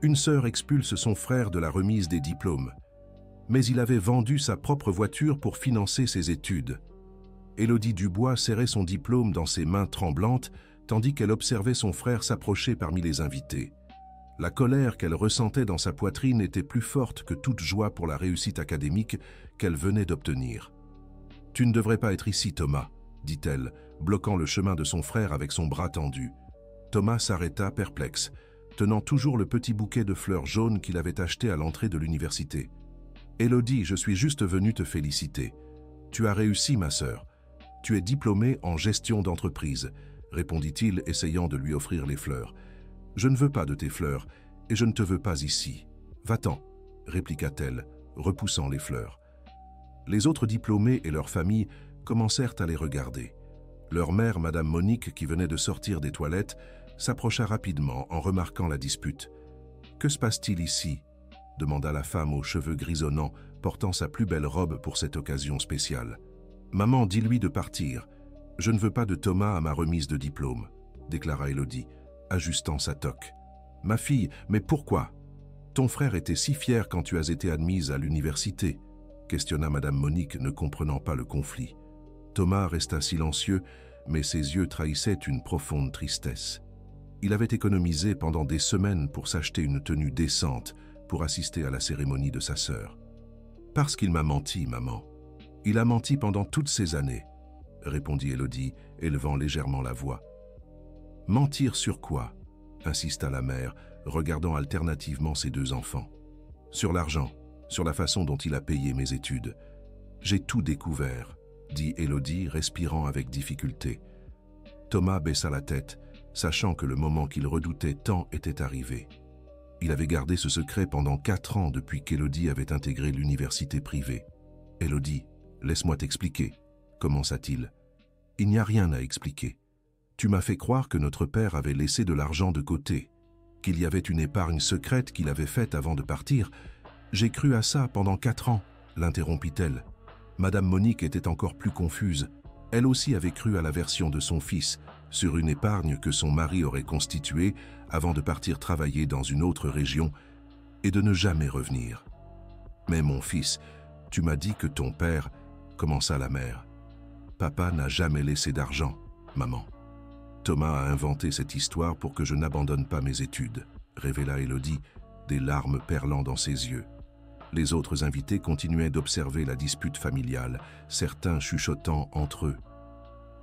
Une sœur expulse son frère de la remise des diplômes. Mais il avait vendu sa propre voiture pour financer ses études. Élodie Dubois serrait son diplôme dans ses mains tremblantes, tandis qu'elle observait son frère s'approcher parmi les invités. La colère qu'elle ressentait dans sa poitrine était plus forte que toute joie pour la réussite académique qu'elle venait d'obtenir. « Tu ne devrais pas être ici, Thomas, » dit-elle, bloquant le chemin de son frère avec son bras tendu. Thomas s'arrêta perplexe, tenant toujours le petit bouquet de fleurs jaunes qu'il avait acheté à l'entrée de l'université. « Élodie, je suis juste venu te féliciter. Tu as réussi, ma sœur. Tu es diplômée en gestion d'entreprise, » répondit-il, essayant de lui offrir les fleurs. « Je ne veux pas de tes fleurs, et je ne te veux pas ici. Va-t'en, » répliqua-t-elle, repoussant les fleurs. Les autres diplômés et leurs familles commencèrent à les regarder. Leur mère, Madame Monique, qui venait de sortir des toilettes, s'approcha rapidement en remarquant la dispute. « Que se passe-t-il ici ?» demanda la femme aux cheveux grisonnants, portant sa plus belle robe pour cette occasion spéciale. « Maman, dis-lui de partir. Je ne veux pas de Thomas à ma remise de diplôme, » déclara Élodie, ajustant sa toque. « Ma fille, mais pourquoi? Ton frère était si fier quand tu as été admise à l'université, » questionna Madame Monique, ne comprenant pas le conflit. Thomas resta silencieux, mais ses yeux trahissaient une profonde tristesse. Il avait économisé pendant des semaines pour s'acheter une tenue décente pour assister à la cérémonie de sa sœur. « Parce qu'il m'a menti, maman. Il a menti pendant toutes ces années, » répondit Élodie, élevant légèrement la voix. « Mentir sur quoi ?» insista la mère, regardant alternativement ses deux enfants. « Sur l'argent, sur la façon dont il a payé mes études. J'ai tout découvert, » dit Élodie, respirant avec difficulté. Thomas baissa la tête, sachant que le moment qu'il redoutait tant était arrivé. Il avait gardé ce secret pendant 4 ans depuis qu'Élodie avait intégré l'université privée. « Élodie, laisse-moi t'expliquer, » commença-t-il. « Il n'y a rien à expliquer. Tu m'as fait croire que notre père avait laissé de l'argent de côté, qu'il y avait une épargne secrète qu'il avait faite avant de partir. J'ai cru à ça pendant 4 ans, » l'interrompit-elle. Madame Monique était encore plus confuse. Elle aussi avait cru à la version de son fils, sur une épargne que son mari aurait constituée avant de partir travailler dans une autre région et de ne jamais revenir. « Mais mon fils, tu m'as dit que ton père, » commença la mère. « Papa n'a jamais laissé d'argent, maman. Thomas a inventé cette histoire pour que je n'abandonne pas mes études, » révéla Élodie, des larmes perlant dans ses yeux. Les autres invités continuaient d'observer la dispute familiale, certains chuchotant entre eux.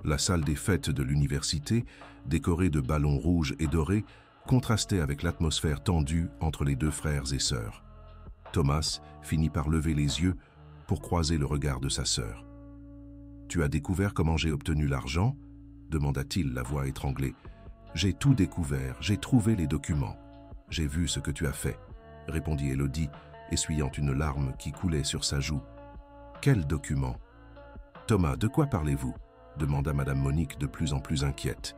La salle des fêtes de l'université, décorée de ballons rouges et dorés, contrastait avec l'atmosphère tendue entre les deux frères et sœurs. Thomas finit par lever les yeux pour croiser le regard de sa sœur. « Tu as découvert comment j'ai obtenu l'argent ?» demanda-t-il, la voix étranglée. « J'ai tout découvert, j'ai trouvé les documents. J'ai vu ce que tu as fait, » répondit Élodie, essuyant une larme qui coulait sur sa joue. « Quel document ?»« Thomas, de quoi parlez-vous » demanda Madame Monique de plus en plus inquiète.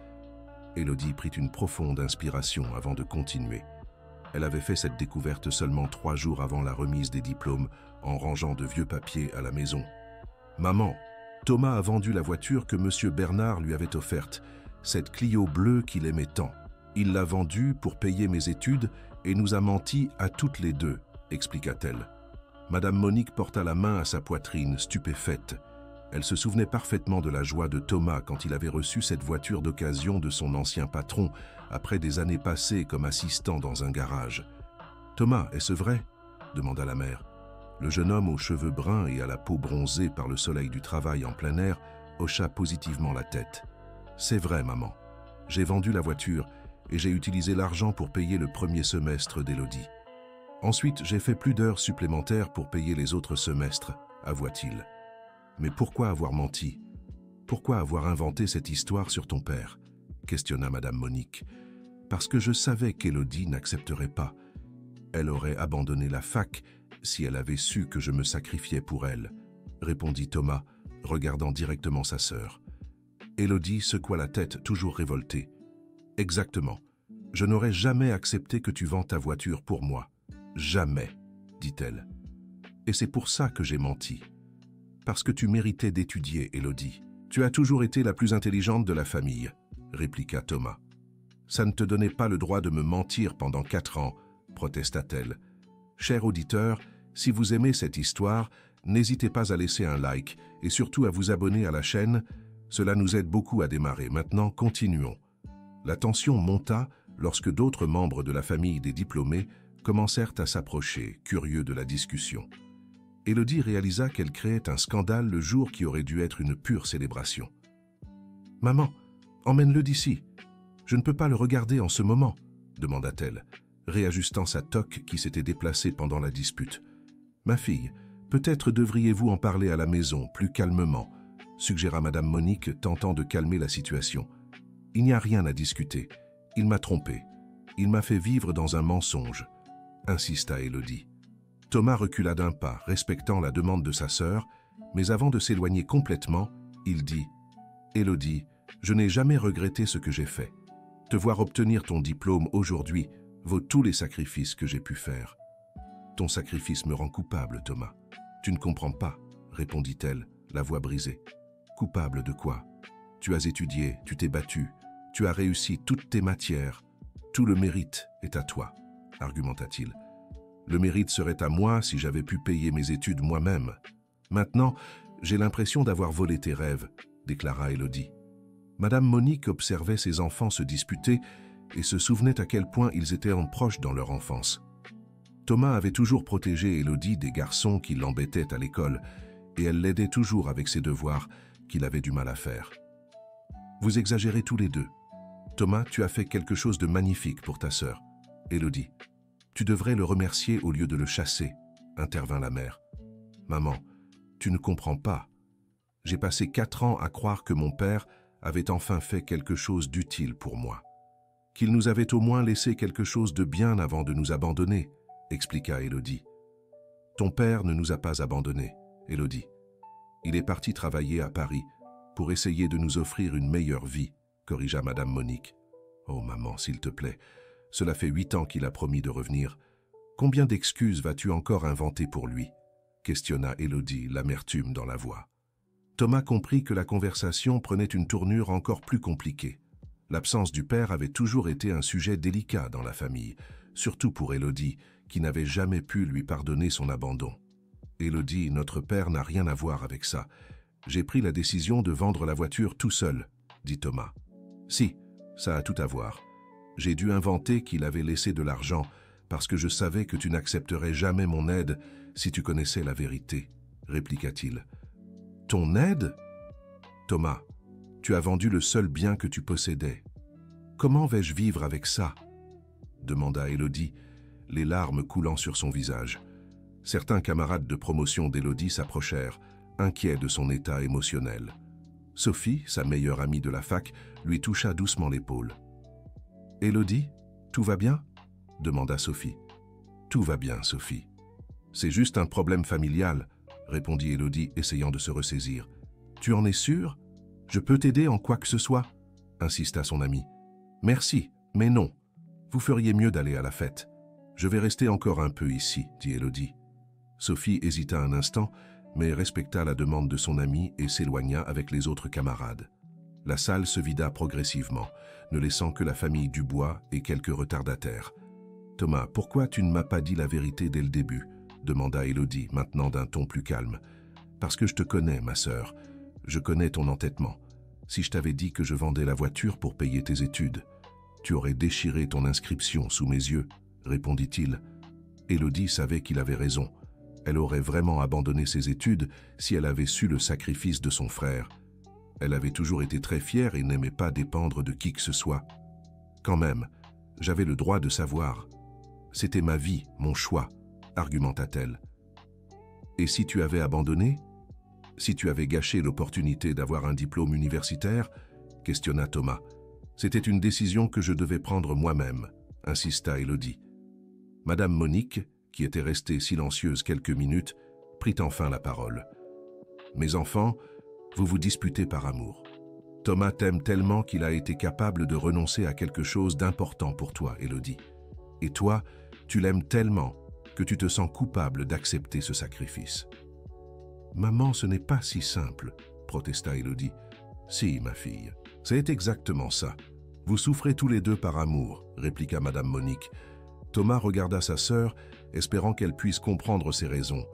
Élodie prit une profonde inspiration avant de continuer. Elle avait fait cette découverte seulement 3 jours avant la remise des diplômes, en rangeant de vieux papiers à la maison. « Maman, Thomas a vendu la voiture que Monsieur Bernard lui avait offerte, cette Clio bleue qu'il aimait tant. Il l'a vendue pour payer mes études et nous a menti à toutes les deux, » expliqua-t-elle. Madame Monique porta la main à sa poitrine, stupéfaite. Elle se souvenait parfaitement de la joie de Thomas quand il avait reçu cette voiture d'occasion de son ancien patron, après des années passées comme assistant dans un garage. « Thomas, est-ce vrai ?» demanda la mère. Le jeune homme aux cheveux bruns et à la peau bronzée par le soleil du travail en plein air hocha positivement la tête. « C'est vrai, maman. J'ai vendu la voiture et j'ai utilisé l'argent pour payer le premier semestre d'Élodie. Ensuite, j'ai fait plus d'heures supplémentaires pour payer les autres semestres, avoua-t-il. Mais pourquoi avoir menti? Pourquoi avoir inventé cette histoire sur ton père? Questionna Madame Monique. Parce que je savais qu'Élodie n'accepterait pas. Elle aurait abandonné la fac si elle avait su que je me sacrifiais pour elle, répondit Thomas, regardant directement sa sœur. Élodie secoua la tête, toujours révoltée. Exactement. Je n'aurais jamais accepté que tu vends ta voiture pour moi. Jamais, dit-elle. Et c'est pour ça que j'ai menti. Parce que tu méritais d'étudier, Élodie. Tu as toujours été la plus intelligente de la famille, répliqua Thomas. Ça ne te donnait pas le droit de me mentir pendant 4 ans, protesta-t-elle. Cher auditeur, si vous aimez cette histoire, n'hésitez pas à laisser un like et surtout à vous abonner à la chaîne. Cela nous aide beaucoup à démarrer. Maintenant, continuons. La tension monta lorsque d'autres membres de la famille des diplômés commencèrent à s'approcher, curieux de la discussion. Élodie réalisa qu'elle créait un scandale le jour qui aurait dû être une pure célébration. « Maman, emmène-le d'ici. Je ne peux pas le regarder en ce moment, » demanda-t-elle, réajustant sa toque qui s'était déplacée pendant la dispute. « Ma fille, peut-être devriez-vous en parler à la maison, plus calmement, » suggéra Madame Monique, tentant de calmer la situation. « Il n'y a rien à discuter. Il m'a trompé. Il m'a fait vivre dans un mensonge, » insista Élodie. Thomas recula d'un pas, respectant la demande de sa sœur, mais avant de s'éloigner complètement, il dit « Élodie, je n'ai jamais regretté ce que j'ai fait. Te voir obtenir ton diplôme aujourd'hui vaut tous les sacrifices que j'ai pu faire. » « Ton sacrifice me rend coupable, Thomas. Tu ne comprends pas, » répondit-elle, la voix brisée. « Coupable de quoi? Tu as étudié, tu t'es battu, tu as réussi toutes tes matières. Tout le mérite est à toi, » argumenta-t-il. « Le mérite serait à moi si j'avais pu payer mes études moi-même. Maintenant, j'ai l'impression d'avoir volé tes rêves, » déclara Élodie. Madame Monique observait ses enfants se disputer et se souvenait à quel point ils étaient proches dans leur enfance. Thomas avait toujours protégé Élodie des garçons qui l'embêtaient à l'école et elle l'aidait toujours avec ses devoirs qu'il avait du mal à faire. « Vous exagérez tous les deux. Thomas, tu as fait quelque chose de magnifique pour ta sœur. Élodie, tu devrais le remercier au lieu de le chasser, » intervint la mère. « Maman, tu ne comprends pas. J'ai passé 4 ans à croire que mon père avait enfin fait quelque chose d'utile pour moi. Qu'il nous avait au moins laissé quelque chose de bien avant de nous abandonner, » expliqua Élodie. « Ton père ne nous a pas abandonnés, Élodie. Il est parti travailler à Paris pour essayer de nous offrir une meilleure vie, » corrigea Madame Monique. « Oh maman, s'il te plaît, cela fait 8 ans qu'il a promis de revenir. Combien d'excuses vas-tu encore inventer pour lui ?» questionna Élodie, l'amertume dans la voix. Thomas comprit que la conversation prenait une tournure encore plus compliquée. L'absence du père avait toujours été un sujet délicat dans la famille, surtout pour Élodie, qui n'avait jamais pu lui pardonner son abandon. « Élodie, notre père n'a rien à voir avec ça. J'ai pris la décision de vendre la voiture tout seul, » dit Thomas. « Si, ça a tout à voir. J'ai dû inventer qu'il avait laissé de l'argent parce que je savais que tu n'accepterais jamais mon aide si tu connaissais la vérité, » répliqua-t-il. « Ton aide ? Thomas, tu as vendu le seul bien que tu possédais. Comment vais-je vivre avec ça ?» demanda Élodie, les larmes coulant sur son visage. Certains camarades de promotion d'Élodie s'approchèrent, inquiets de son état émotionnel. Sophie, sa meilleure amie de la fac, lui toucha doucement l'épaule. « Élodie, tout va bien ?» demanda Sophie. « Tout va bien, Sophie. C'est juste un problème familial, » répondit Élodie, essayant de se ressaisir. « Tu en es sûre? Je peux t'aider en quoi que ce soit ?» insista son ami. « Merci, mais non. Vous feriez mieux d'aller à la fête. Je vais rester encore un peu ici, » dit Élodie. Sophie hésita un instant, mais respecta la demande de son ami et s'éloigna avec les autres camarades. La salle se vida progressivement, ne laissant que la famille Dubois et quelques retardataires. « Thomas, pourquoi tu ne m'as pas dit la vérité dès le début ?» demanda Élodie, maintenant d'un ton plus calme. « Parce que je te connais, ma sœur. Je connais ton entêtement. Si je t'avais dit que je vendais la voiture pour payer tes études, tu aurais déchiré ton inscription sous mes yeux, » répondit-il. Élodie savait qu'il avait raison. Elle aurait vraiment abandonné ses études si elle avait su le sacrifice de son frère. Elle avait toujours été très fière et n'aimait pas dépendre de qui que ce soit. Quand même, j'avais le droit de savoir. C'était ma vie, mon choix, argumenta-t-elle. Et si tu avais abandonné? Si tu avais gâché l'opportunité d'avoir un diplôme universitaire? Questionna Thomas. C'était une décision que je devais prendre moi-même, insista Élodie. Madame Monique, qui était restée silencieuse quelques minutes, prit enfin la parole. « Mes enfants, vous vous disputez par amour. Thomas t'aime tellement qu'il a été capable de renoncer à quelque chose d'important pour toi, Élodie. Et toi, tu l'aimes tellement que tu te sens coupable d'accepter ce sacrifice. »« Maman, ce n'est pas si simple, » protesta Élodie. « Si, ma fille, c'est exactement ça. Vous souffrez tous les deux par amour, » répliqua Madame Monique. « Thomas regarda sa sœur, espérant qu'elle puisse comprendre ses raisons.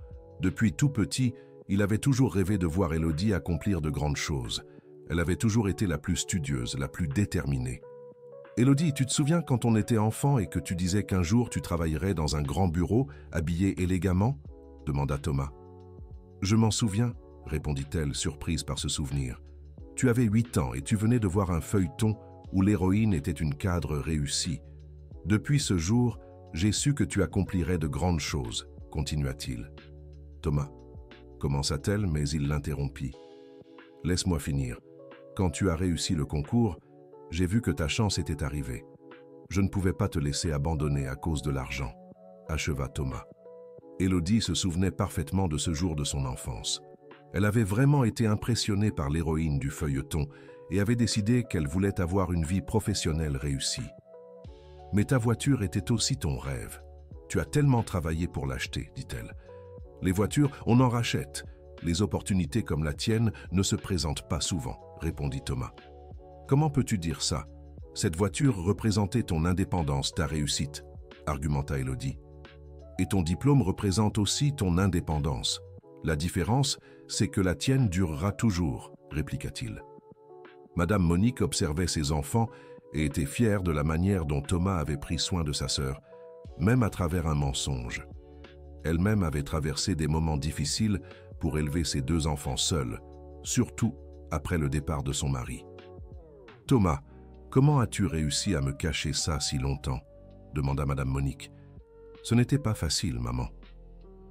Depuis tout petit, il avait toujours rêvé de voir Élodie accomplir de grandes choses. Elle avait toujours été la plus studieuse, la plus déterminée. « Élodie, tu te souviens quand on était enfant et que tu disais qu'un jour tu travaillerais dans un grand bureau, habillée élégamment ?» demanda Thomas. « Je m'en souviens, » répondit-elle, surprise par ce souvenir. « Tu avais 8 ans et tu venais de voir un feuilleton où l'héroïne était une cadre réussie. Depuis ce jour, j'ai su que tu accomplirais de grandes choses, » continua-t-il. « Thomas, » commença-t-elle, mais il l'interrompit. « Laisse-moi finir. Quand tu as réussi le concours, j'ai vu que ta chance était arrivée. Je ne pouvais pas te laisser abandonner à cause de l'argent, » acheva Thomas. Élodie se souvenait parfaitement de ce jour de son enfance. Elle avait vraiment été impressionnée par l'héroïne du feuilleton et avait décidé qu'elle voulait avoir une vie professionnelle réussie. « Mais ta voiture était aussi ton rêve. Tu as tellement travaillé pour l'acheter, dit-elle. Les voitures, on en rachète. Les opportunités comme la tienne ne se présentent pas souvent, répondit Thomas. Comment peux-tu dire ça? Cette voiture représentait ton indépendance, ta réussite, argumenta Élodie. Et ton diplôme représente aussi ton indépendance. La différence, c'est que la tienne durera toujours, répliqua-t-il. Madame Monique observait ses enfants et était fière de la manière dont Thomas avait pris soin de sa sœur, même à travers un mensonge. Elle-même avait traversé des moments difficiles pour élever ses 2 enfants seuls, surtout après le départ de son mari. « Thomas, comment as-tu réussi à me cacher ça si longtemps ?» demanda Madame Monique. « Ce n'était pas facile, maman.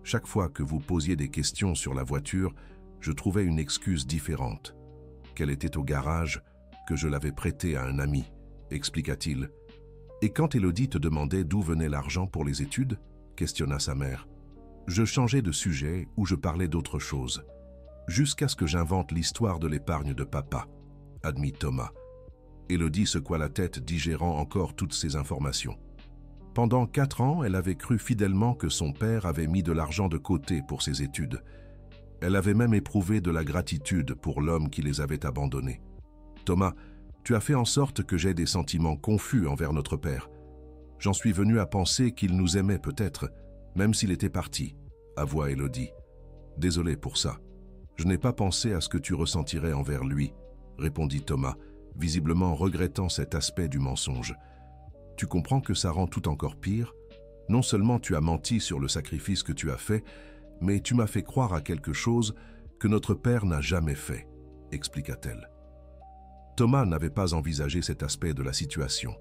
Chaque fois que vous posiez des questions sur la voiture, je trouvais une excuse différente. Qu'elle était au garage, que je l'avais prêtée à un ami, expliqua-t-il. Et quand Élodie te demandait d'où venait l'argent pour les études, questionna sa mère. Je changeais de sujet ou je parlais d'autre chose, jusqu'à ce que j'invente l'histoire de l'épargne de papa, admit Thomas. Élodie secoua la tête, digérant encore toutes ces informations. Pendant 4 ans, elle avait cru fidèlement que son père avait mis de l'argent de côté pour ses études. Elle avait même éprouvé de la gratitude pour l'homme qui les avait abandonnés. Thomas, tu as fait en sorte que j'aie des sentiments confus envers notre père. J'en suis venu à penser qu'il nous aimait peut-être, même s'il était parti, avoua Élodie. Désolé pour ça. Je n'ai pas pensé à ce que tu ressentirais envers lui, répondit Thomas, visiblement regrettant cet aspect du mensonge. Tu comprends que ça rend tout encore pire? Non seulement tu as menti sur le sacrifice que tu as fait, mais tu m'as fait croire à quelque chose que notre père n'a jamais fait, expliqua-t-elle. Thomas n'avait pas envisagé cet aspect de la situation.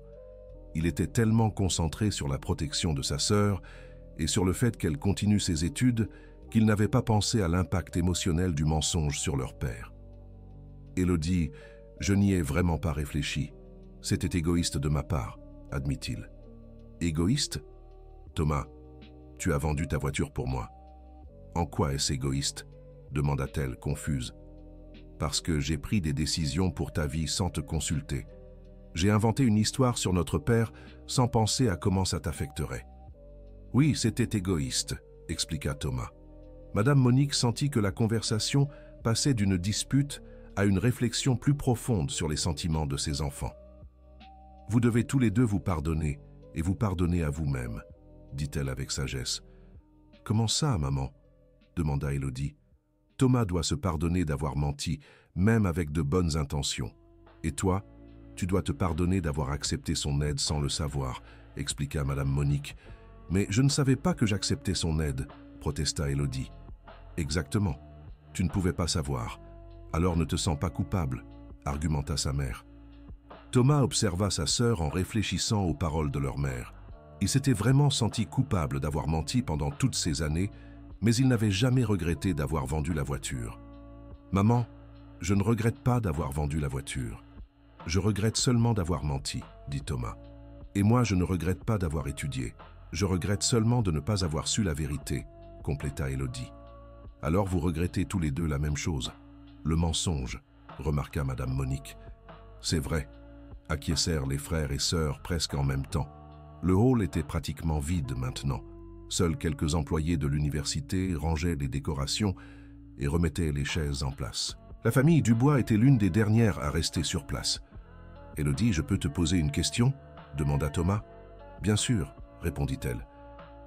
Il était tellement concentré sur la protection de sa sœur et sur le fait qu'elle continue ses études qu'il n'avait pas pensé à l'impact émotionnel du mensonge sur leur père. Élodie, je n'y ai vraiment pas réfléchi. C'était égoïste de ma part, admit-il. Égoïste? Thomas, tu as vendu ta voiture pour moi. En quoi est-ce égoïste? Demanda-t-elle, confuse. Parce que j'ai pris des décisions pour ta vie sans te consulter. J'ai inventé une histoire sur notre père sans penser à comment ça t'affecterait. Oui, c'était égoïste, expliqua Thomas. Madame Monique sentit que la conversation passait d'une dispute à une réflexion plus profonde sur les sentiments de ses enfants. Vous devez tous les deux vous pardonner et vous pardonner à vous-même, dit-elle avec sagesse. Comment ça, maman? Demanda Élodie. Thomas doit se pardonner d'avoir menti, même avec de bonnes intentions. Et toi, tu dois te pardonner d'avoir accepté son aide sans le savoir, expliqua Madame Monique. Mais je ne savais pas que j'acceptais son aide, protesta Élodie. Exactement. Tu ne pouvais pas savoir. Alors ne te sens pas coupable, argumenta sa mère. Thomas observa sa sœur en réfléchissant aux paroles de leur mère. Il s'était vraiment senti coupable d'avoir menti pendant toutes ces années, mais il n'avait jamais regretté d'avoir vendu la voiture. « Maman, je ne regrette pas d'avoir vendu la voiture. Je regrette seulement d'avoir menti, » dit Thomas. « Et moi, je ne regrette pas d'avoir étudié. Je regrette seulement de ne pas avoir su la vérité, » compléta Élodie. « Alors vous regrettez tous les deux la même chose. Le mensonge, » remarqua Madame Monique. « C'est vrai, » acquiescèrent les frères et sœurs presque en même temps. Le hall était pratiquement vide maintenant. Seuls quelques employés de l'université rangeaient les décorations et remettaient les chaises en place. La famille Dubois était l'une des dernières à rester sur place. « Élodie, je peux te poser une question ?» demanda Thomas. « Bien sûr, répondit-elle.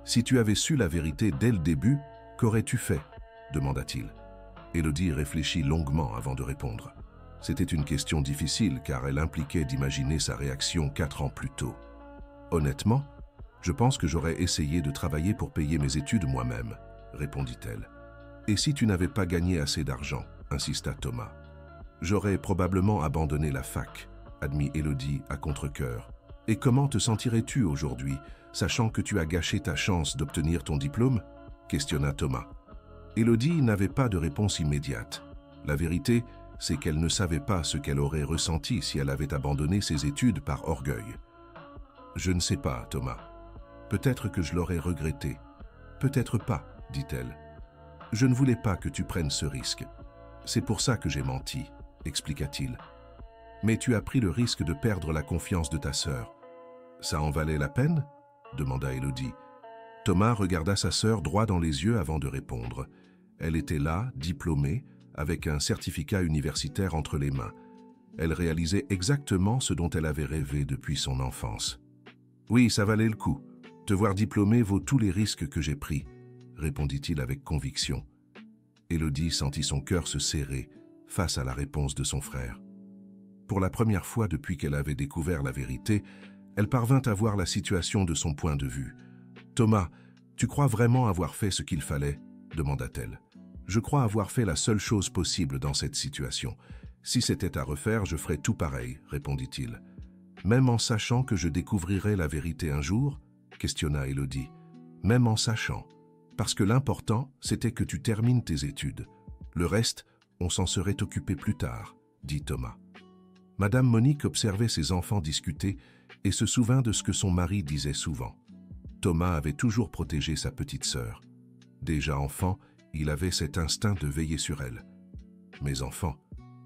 Si tu avais su la vérité dès le début, qu'aurais-tu fait? Demanda-t-il. Élodie réfléchit longuement avant de répondre. C'était une question difficile car elle impliquait d'imaginer sa réaction 4 ans plus tôt. Honnêtement, je pense que j'aurais essayé de travailler pour payer mes études moi-même, répondit-elle. Et si tu n'avais pas gagné assez d'argent, insista Thomas. J'aurais probablement abandonné la fac, admit Élodie à contre-cœur. Et comment te sentirais-tu aujourd'hui, sachant que tu as gâché ta chance d'obtenir ton diplôme? Questionna Thomas. Élodie n'avait pas de réponse immédiate. La vérité, c'est qu'elle ne savait pas ce qu'elle aurait ressenti si elle avait abandonné ses études par orgueil. Je ne sais pas, Thomas. Peut-être que je l'aurais regretté. Peut-être pas, dit-elle. Je ne voulais pas que tu prennes ce risque. C'est pour ça que j'ai menti, expliqua-t-il. Mais tu as pris le risque de perdre la confiance de ta sœur. Ça en valait la peine? Demanda Élodie. Thomas regarda sa sœur droit dans les yeux avant de répondre. Elle était là, diplômée, avec un certificat universitaire entre les mains. Elle réalisait exactement ce dont elle avait rêvé depuis son enfance. Oui, ça valait le coup. Te voir diplômée vaut tous les risques que j'ai pris, répondit-il avec conviction. Élodie sentit son cœur se serrer face à la réponse de son frère. Pour la première fois depuis qu'elle avait découvert la vérité, elle parvint à voir la situation de son point de vue. « Thomas, tu crois vraiment avoir fait ce qu'il fallait ?» demanda-t-elle. « Je crois avoir fait la seule chose possible dans cette situation. Si c'était à refaire, je ferais tout pareil, » répondit-il. « Même en sachant que je découvrirais la vérité un jour ?» questionna Élodie. « Même en sachant. Parce que l'important, c'était que tu termines tes études. Le reste, on s'en serait occupé plus tard, » dit Thomas. Madame Monique observait ses enfants discuter et se souvint de ce que son mari disait souvent. Thomas avait toujours protégé sa petite sœur. Déjà enfant, il avait cet instinct de veiller sur elle. « Mes enfants,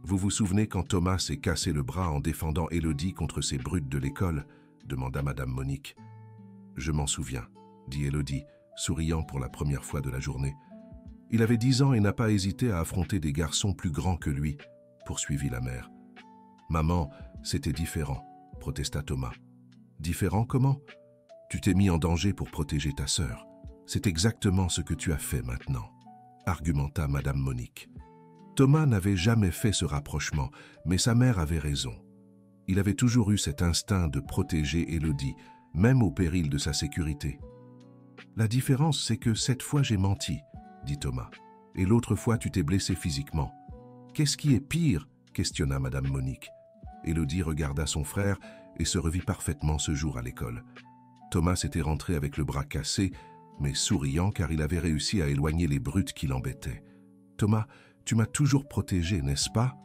vous vous souvenez quand Thomas s'est cassé le bras en défendant Élodie contre ces brutes de l'école ?» demanda Madame Monique. « Je m'en souviens, » dit Élodie, souriant pour la première fois de la journée. « Il avait 10 ans et n'a pas hésité à affronter des garçons plus grands que lui, » poursuivit la mère. « Maman, c'était différent, » protesta Thomas. « Différent comment? Tu t'es mis en danger pour protéger ta sœur. C'est exactement ce que tu as fait maintenant, » argumenta Madame Monique. Thomas n'avait jamais fait ce rapprochement, mais sa mère avait raison. Il avait toujours eu cet instinct de protéger Élodie, même au péril de sa sécurité. « La différence, c'est que cette fois j'ai menti, » dit Thomas, « et l'autre fois tu t'es blessé physiquement. »« Qu'est-ce qui est pire ?» questionna Madame Monique. Élodie regarda son frère et se revit parfaitement ce jour à l'école. Thomas était rentré avec le bras cassé, mais souriant car il avait réussi à éloigner les brutes qui l'embêtaient. « Thomas, tu m'as toujours protégé, n'est-ce pas ?»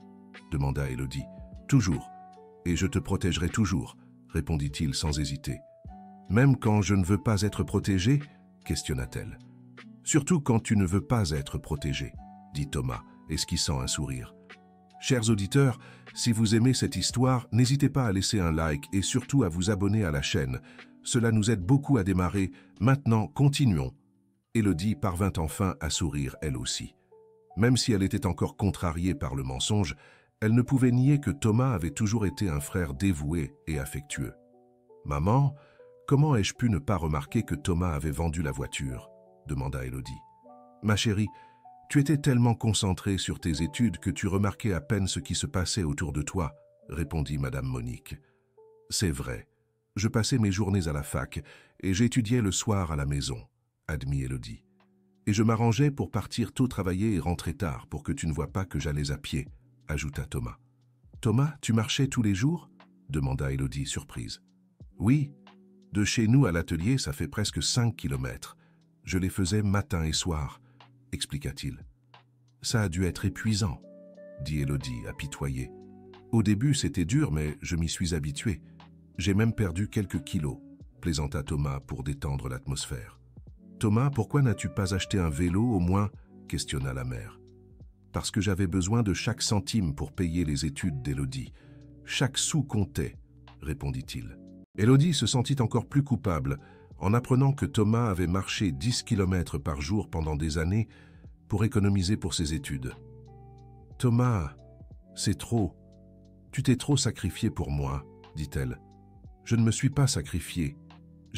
demanda Élodie. « Toujours. Et je te protégerai toujours, » répondit-il sans hésiter. « Même quand je ne veux pas être protégé ?» questionna-t-elle. « Surtout quand tu ne veux pas être protégé, » dit Thomas, esquissant un sourire. Chers auditeurs, si vous aimez cette histoire, n'hésitez pas à laisser un like et surtout à vous abonner à la chaîne. Cela nous aide beaucoup à démarrer. Maintenant, continuons. Élodie parvint enfin à sourire elle aussi. Même si elle était encore contrariée par le mensonge, elle ne pouvait nier que Thomas avait toujours été un frère dévoué et affectueux. « Maman, comment ai-je pu ne pas remarquer que Thomas avait vendu la voiture ?» demanda Élodie. « Ma chérie, tu étais tellement concentrée sur tes études que tu remarquais à peine ce qui se passait autour de toi, » répondit Madame Monique. « C'est vrai. Je passais mes journées à la fac et j'étudiais le soir à la maison, » admit Élodie. « Et je m'arrangeais pour partir tôt travailler et rentrer tard pour que tu ne vois pas que j'allais à pied, » ajouta Thomas. « Thomas, tu marchais tous les jours ?» demanda Élodie, surprise. « Oui. De chez nous à l'atelier, ça fait presque 5 kilomètres. Je les faisais matin et soir, » expliqua-t-il. « Ça a dû être épuisant, » dit Élodie, apitoyée. « Au début, c'était dur, mais je m'y suis habitué. J'ai même perdu quelques kilos, » plaisanta Thomas pour détendre l'atmosphère. « Thomas, pourquoi n'as-tu pas acheté un vélo au moins ?» questionna la mère. « Parce que j'avais besoin de chaque centime pour payer les études d'Élodie. Chaque sou comptait, » répondit-il. Élodie se sentit encore plus coupable en apprenant que Thomas avait marché 10 kilomètres par jour pendant des années pour économiser pour ses études. « Thomas, c'est trop. Tu t'es trop sacrifié pour moi, » dit-elle. « Je ne me suis pas sacrifié.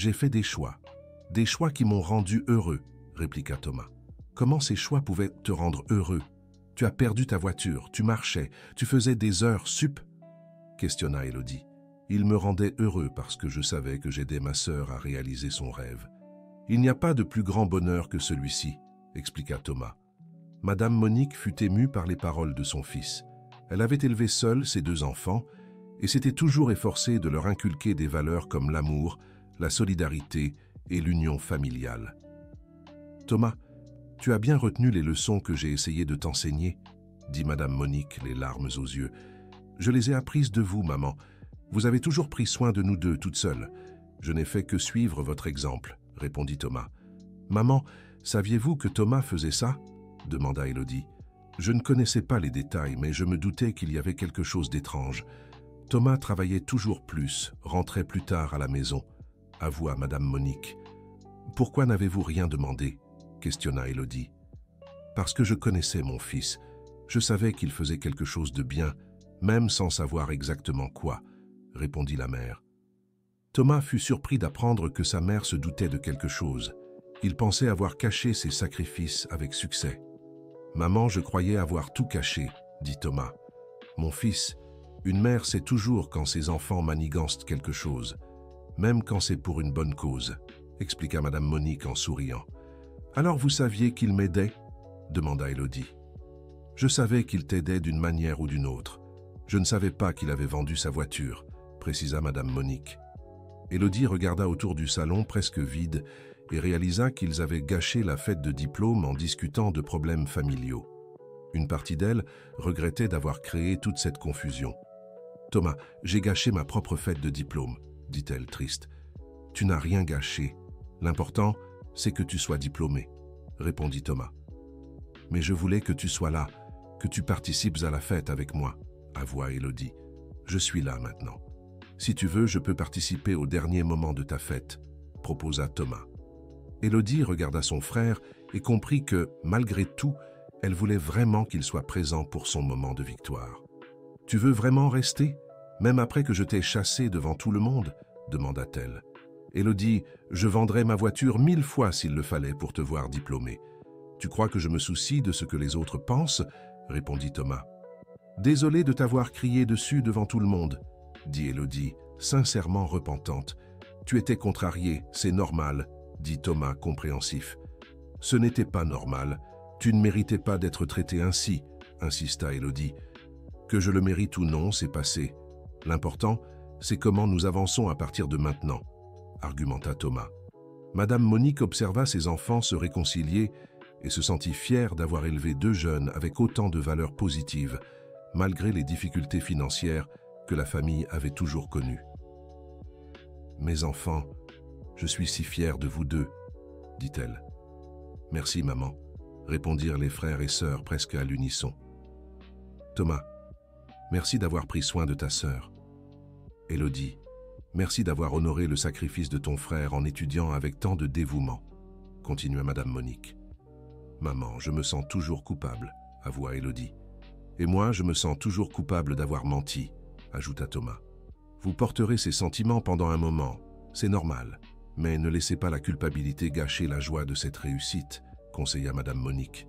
J'ai fait des choix qui m'ont rendu heureux, répliqua Thomas. Comment ces choix pouvaient te rendre heureux? Tu as perdu ta voiture, tu marchais, tu faisais des heures sup? Questionna Élodie. Il me rendait heureux parce que je savais que j'aidais ma sœur à réaliser son rêve. Il n'y a pas de plus grand bonheur que celui-ci, expliqua Thomas. Madame Monique fut émue par les paroles de son fils. Elle avait élevé seule ses 2 enfants et s'était toujours efforcée de leur inculquer des valeurs comme l'amour, la solidarité et l'union familiale. Thomas, tu as bien retenu les leçons que j'ai essayé de t'enseigner, dit Madame Monique, les larmes aux yeux. Je les ai apprises de vous, maman. Vous avez toujours pris soin de nous deux, toute seule. Je n'ai fait que suivre votre exemple, répondit Thomas. Maman, saviez-vous que Thomas faisait ça? Demanda Élodie. Je ne connaissais pas les détails, mais je me doutais qu'il y avait quelque chose d'étrange. Thomas travaillait toujours plus, rentrait plus tard à la maison, avoua Madame Monique. Pourquoi n'avez-vous rien demandé? Questionna Élodie. Parce que je connaissais mon fils. Je savais qu'il faisait quelque chose de bien, même sans savoir exactement quoi, répondit la mère. Thomas fut surpris d'apprendre que sa mère se doutait de quelque chose. Il pensait avoir caché ses sacrifices avec succès. « Maman, je croyais avoir tout caché, » dit Thomas. « Mon fils, une mère sait toujours quand ses enfants manigancent quelque chose, même quand c'est pour une bonne cause, » expliqua Madame Monique en souriant. « Alors vous saviez qu'il m'aidait » demanda Élodie. « Je savais qu'il t'aidait d'une manière ou d'une autre. Je ne savais pas qu'il avait vendu sa voiture, » précisa Madame Monique. Élodie regarda autour du salon presque vide et réalisa qu'ils avaient gâché la fête de diplôme en discutant de problèmes familiaux. Une partie d'elle regrettait d'avoir créé toute cette confusion. « Thomas, j'ai gâché ma propre fête de diplôme, » dit-elle triste. « Tu n'as rien gâché. L'important, c'est que tu sois diplômé, » répondit Thomas. « Mais je voulais que tu sois là, que tu participes à la fête avec moi, » avoua Élodie. « Je suis là maintenant. Si tu veux, je peux participer au dernier moment de ta fête, » proposa Thomas. Élodie regarda son frère et comprit que, malgré tout, elle voulait vraiment qu'il soit présent pour son moment de victoire. « Tu veux vraiment rester, même après que je t'ai chassé devant tout le monde ?» demanda-t-elle. Élodie, « Je vendrais ma voiture 1000 fois s'il le fallait pour te voir diplômé. Tu crois que je me soucie de ce que les autres pensent ?» répondit Thomas. « Désolé de t'avoir crié dessus devant tout le monde, » dit Élodie, sincèrement repentante. « Tu étais contrarié, c'est normal, » dit Thomas compréhensif. « Ce n'était pas normal. Tu ne méritais pas d'être traité ainsi, » insista Élodie. « Que je le mérite ou non, c'est passé. L'important, c'est comment nous avançons à partir de maintenant, » argumenta Thomas. Madame Monique observa ses enfants se réconcilier et se sentit fière d'avoir élevé 2 jeunes avec autant de valeurs positives, malgré les difficultés financières que la famille avait toujours connues. « Mes enfants, je suis si fière de vous deux, » dit-elle. « Merci, maman, » répondirent les frères et sœurs presque à l'unisson. « Thomas, merci d'avoir pris soin de ta sœur. Élodie, merci d'avoir honoré le sacrifice de ton frère en étudiant avec tant de dévouement, » continua Madame Monique. « Maman, je me sens toujours coupable, » avoua Élodie. « Et moi, je me sens toujours coupable d'avoir menti, » ajouta Thomas. « Vous porterez ces sentiments pendant un moment, c'est normal, mais ne laissez pas la culpabilité gâcher la joie de cette réussite, » conseilla Madame Monique.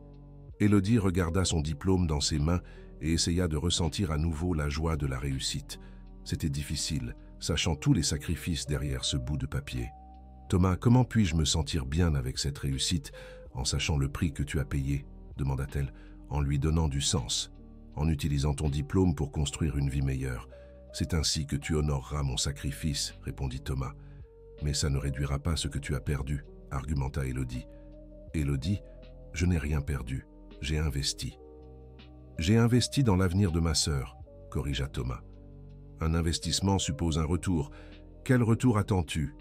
Élodie regarda son diplôme dans ses mains et essaya de ressentir à nouveau la joie de la réussite. C'était difficile, sachant tous les sacrifices derrière ce bout de papier. « Thomas, comment puis-je me sentir bien avec cette réussite en sachant le prix que tu as payé ?» demanda-t-elle, en lui donnant du sens. « En utilisant ton diplôme pour construire une vie meilleure. C'est ainsi que tu honoreras mon sacrifice, » répondit Thomas. « Mais ça ne réduira pas ce que tu as perdu, » argumenta Élodie. « Élodie, je n'ai rien perdu, j'ai investi. »« J'ai investi dans l'avenir de ma sœur, » corrigea Thomas. « Un investissement suppose un retour. Quel retour attends-tu »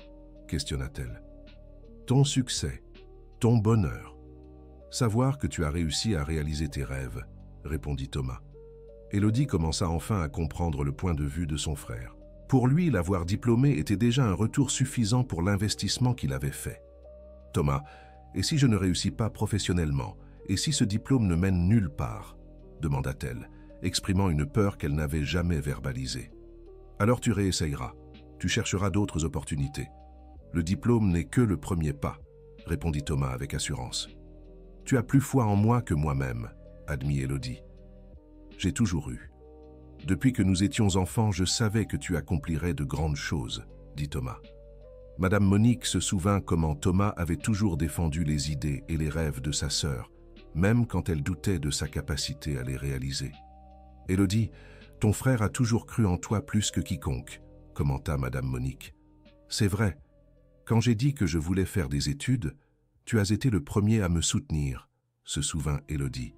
questionna-t-elle. « Ton succès, ton bonheur. Savoir que tu as réussi à réaliser tes rêves, » répondit Thomas. Élodie commença enfin à comprendre le point de vue de son frère. Pour lui, l'avoir diplômé était déjà un retour suffisant pour l'investissement qu'il avait fait. « Thomas, et si je ne réussis pas professionnellement, et si ce diplôme ne mène nulle part ?» demanda-t-elle, exprimant une peur qu'elle n'avait jamais verbalisée. « Alors tu réessayeras, tu chercheras d'autres opportunités. Le diplôme n'est que le premier pas, répondit Thomas avec assurance. Tu as plus foi en moi que moi-même, admit Élodie. J'ai toujours eu. Depuis que nous étions enfants, je savais que tu accomplirais de grandes choses, dit Thomas. Madame Monique se souvint comment Thomas avait toujours défendu les idées et les rêves de sa sœur, même quand elle doutait de sa capacité à les réaliser. Élodie, ton frère a toujours cru en toi plus que quiconque, commenta Madame Monique. C'est vrai, quand j'ai dit que je voulais faire des études, tu as été le premier à me soutenir, se souvint Élodie.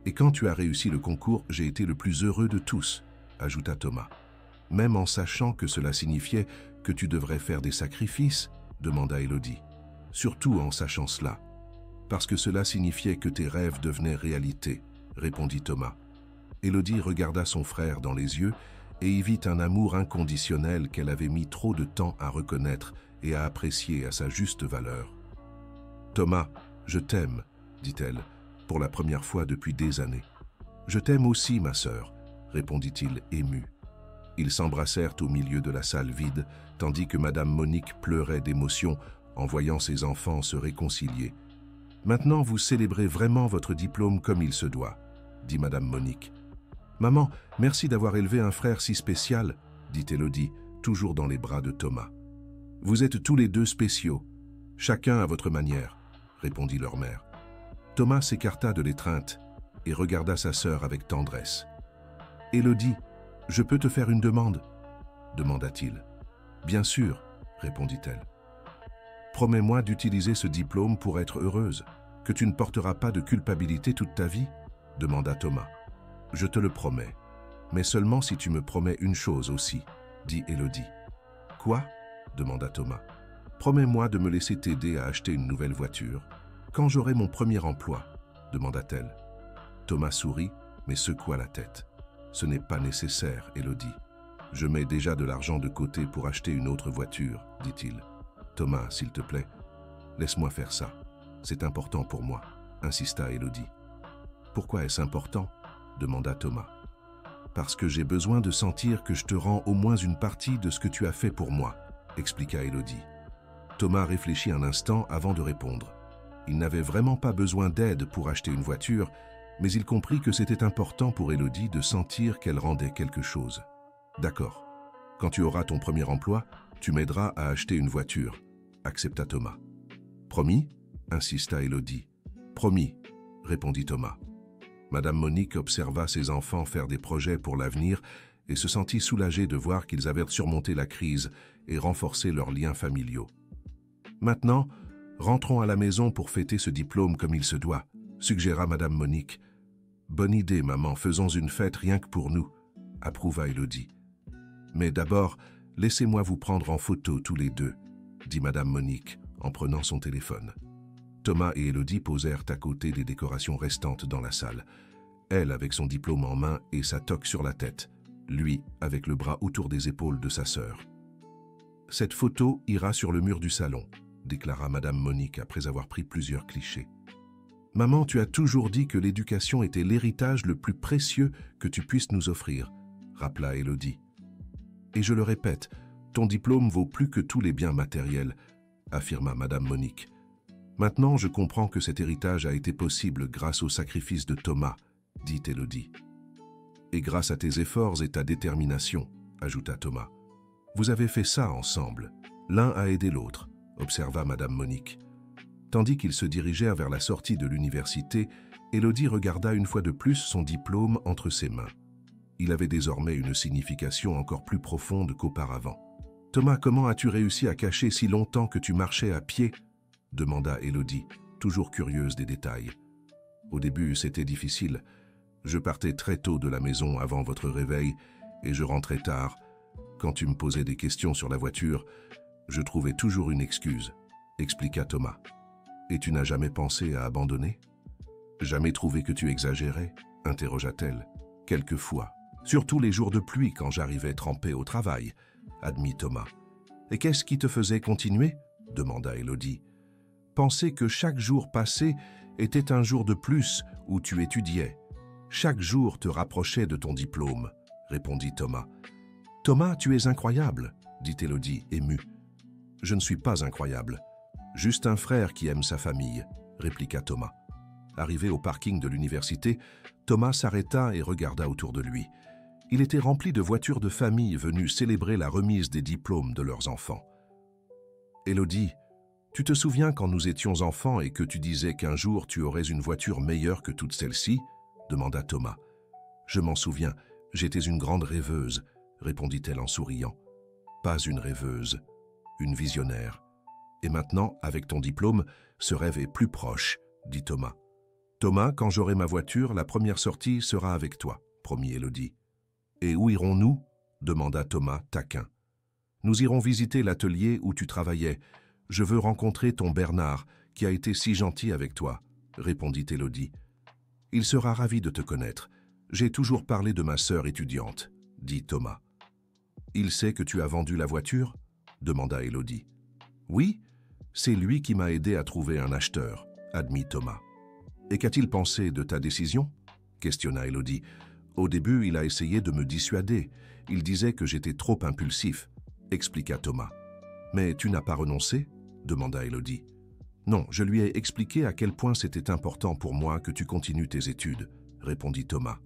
Et quand tu as réussi le concours, j'ai été le plus heureux de tous, ajouta Thomas. Même en sachant que cela signifiait que tu devrais faire des sacrifices, demanda Élodie. Surtout en sachant cela. Parce que cela signifiait que tes rêves devenaient réalité, répondit Thomas. Élodie regarda son frère dans les yeux et y vit un amour inconditionnel qu'elle avait mis trop de temps à reconnaître et à apprécier à sa juste valeur. « Thomas, je t'aime, dit-elle, pour la première fois depuis des années. « Je t'aime aussi, ma sœur, répondit-il ému. Ils s'embrassèrent au milieu de la salle vide, tandis que Madame Monique pleurait d'émotion en voyant ses enfants se réconcilier. « Maintenant, vous célébrez vraiment votre diplôme comme il se doit, dit Madame Monique. « Maman, merci d'avoir élevé un frère si spécial, dit Élodie, toujours dans les bras de Thomas. « Vous êtes tous les deux spéciaux, chacun à votre manière, répondit leur mère. Thomas s'écarta de l'étreinte et regarda sa sœur avec tendresse. « Élodie, je peux te faire une demande ?» demanda-t-il. « Bien sûr, répondit-elle. « Promets-moi d'utiliser ce diplôme pour être heureuse, que tu ne porteras pas de culpabilité toute ta vie ?» demanda Thomas. « Je te le promets, mais seulement si tu me promets une chose aussi, » dit Élodie. « Quoi ?» demanda Thomas. « Promets-moi de me laisser t'aider à acheter une nouvelle voiture. Quand j'aurai mon premier emploi ?» demanda-t-elle. Thomas sourit, mais secoua la tête. « Ce n'est pas nécessaire, Élodie. Je mets déjà de l'argent de côté pour acheter une autre voiture, dit-il. Thomas, s'il te plaît, laisse-moi faire ça. C'est important pour moi, insista Élodie. Pourquoi est-ce important ? Demanda Thomas. Parce que j'ai besoin de sentir que je te rends au moins une partie de ce que tu as fait pour moi, expliqua Élodie. Thomas réfléchit un instant avant de répondre. Il n'avait vraiment pas besoin d'aide pour acheter une voiture, mais il comprit que c'était important pour Élodie de sentir qu'elle rendait quelque chose. D'accord. Quand tu auras ton premier emploi, tu m'aideras à acheter une voiture, accepta Thomas. Promis ? Insista Élodie. Promis, répondit Thomas. Madame Monique observa ses enfants faire des projets pour l'avenir et se sentit soulagée de voir qu'ils avaient surmonté la crise et renforcé leurs liens familiaux. Maintenant, rentrons à la maison pour fêter ce diplôme comme il se doit, suggéra Madame Monique. Bonne idée, maman, faisons une fête rien que pour nous, approuva Élodie. Mais d'abord, laissez-moi vous prendre en photo tous les deux, dit Madame Monique en prenant son téléphone. Thomas et Élodie posèrent à côté des décorations restantes dans la salle. Elle avec son diplôme en main et sa toque sur la tête, lui avec le bras autour des épaules de sa sœur. « Cette photo ira sur le mur du salon, » déclara Madame Monique après avoir pris plusieurs clichés. « Maman, tu as toujours dit que l'éducation était l'héritage le plus précieux que tu puisses nous offrir, » rappela Élodie. « Et je le répète, ton diplôme vaut plus que tous les biens matériels, » affirma Madame Monique. Maintenant, je comprends que cet héritage a été possible grâce au sacrifice de Thomas, dit Élodie. Et grâce à tes efforts et ta détermination, ajouta Thomas. Vous avez fait ça ensemble. L'un a aidé l'autre, observa Madame Monique. Tandis qu'ils se dirigeaient vers la sortie de l'université, Élodie regarda une fois de plus son diplôme entre ses mains. Il avait désormais une signification encore plus profonde qu'auparavant. « Thomas, comment as-tu réussi à cacher si longtemps que tu marchais à pied ?» demanda Élodie, toujours curieuse des détails. « Au début, c'était difficile. Je partais très tôt de la maison avant votre réveil et je rentrais tard. Quand tu me posais des questions sur la voiture, je trouvais toujours une excuse, » expliqua Thomas. « Et tu n'as jamais pensé à abandonner ? » « Jamais trouvé que tu exagérais ?» interrogea-t-elle. « Quelquefois. Surtout les jours de pluie quand j'arrivais trempé au travail, » admit Thomas. « Et qu'est-ce qui te faisait continuer ?» demanda Élodie. « Penser que chaque jour passé était un jour de plus où tu étudiais. Chaque jour te rapprochait de ton diplôme, » répondit Thomas. « Thomas, tu es incroyable, » dit Élodie, émue. Je ne suis pas incroyable. Juste un frère qui aime sa famille, répliqua Thomas. Arrivé au parking de l'université, Thomas s'arrêta et regarda autour de lui. Il était rempli de voitures de famille venues célébrer la remise des diplômes de leurs enfants. « Élodie, tu te souviens quand nous étions enfants et que tu disais qu'un jour tu aurais une voiture meilleure que toutes celles-ci » demanda Thomas. « Je m'en souviens, j'étais une grande rêveuse » répondit-elle en souriant. « Pas une rêveuse, une visionnaire. Et maintenant, avec ton diplôme, ce rêve est plus proche, dit Thomas. Thomas, quand j'aurai ma voiture, la première sortie sera avec toi, promit Élodie. Et où irons-nous? Demanda Thomas, taquin. Nous irons visiter l'atelier où tu travaillais. Je veux rencontrer ton Bernard, qui a été si gentil avec toi, répondit Élodie. Il sera ravi de te connaître. J'ai toujours parlé de ma sœur étudiante, dit Thomas. Il sait que tu as vendu la voiture? Demanda Élodie. Oui, c'est lui qui m'a aidé à trouver un acheteur, admit Thomas. Et qu'a-t-il pensé de ta décision? Questionna Élodie. Au début, il a essayé de me dissuader. Il disait que j'étais trop impulsif, expliqua Thomas. Mais tu n'as pas renoncé? Demanda Élodie. Non, je lui ai expliqué à quel point c'était important pour moi que tu continues tes études, répondit Thomas.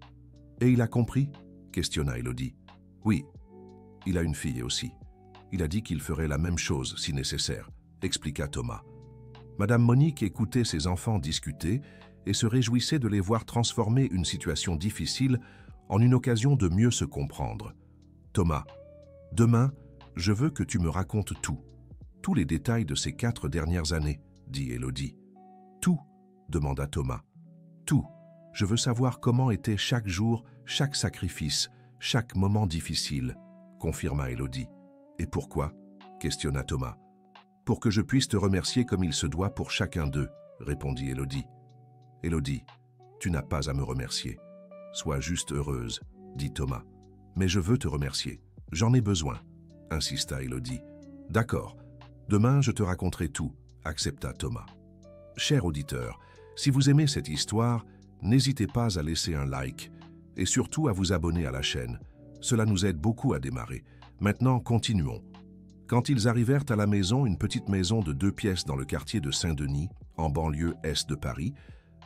Et il a compris? Questionna Élodie. Oui, il a une fille aussi. Il a dit qu'il ferait la même chose si nécessaire, expliqua Thomas. Madame Monique écoutait ses enfants discuter et se réjouissait de les voir transformer une situation difficile en une occasion de mieux se comprendre. Thomas, demain, je veux que tu me racontes tout, tous les détails de ces 4 dernières années, dit Élodie. Tout, demanda Thomas. Tout. Je veux savoir comment était chaque jour, chaque sacrifice, chaque moment difficile, confirma Élodie. Et pourquoi? Questionna Thomas. Pour que je puisse te remercier comme il se doit pour chacun d'eux, répondit Élodie. Élodie, tu n'as pas à me remercier. Sois juste heureuse, dit Thomas. Mais je veux te remercier. J'en ai besoin, insista Élodie. D'accord. Demain, je te raconterai tout, accepta Thomas. Cher auditeur, si vous aimez cette histoire, n'hésitez pas à laisser un like et surtout à vous abonner à la chaîne. Cela nous aide beaucoup à démarrer. Maintenant, continuons. Quand ils arrivèrent à la maison, une petite maison de 2 pièces dans le quartier de Saint-Denis, en banlieue est de Paris,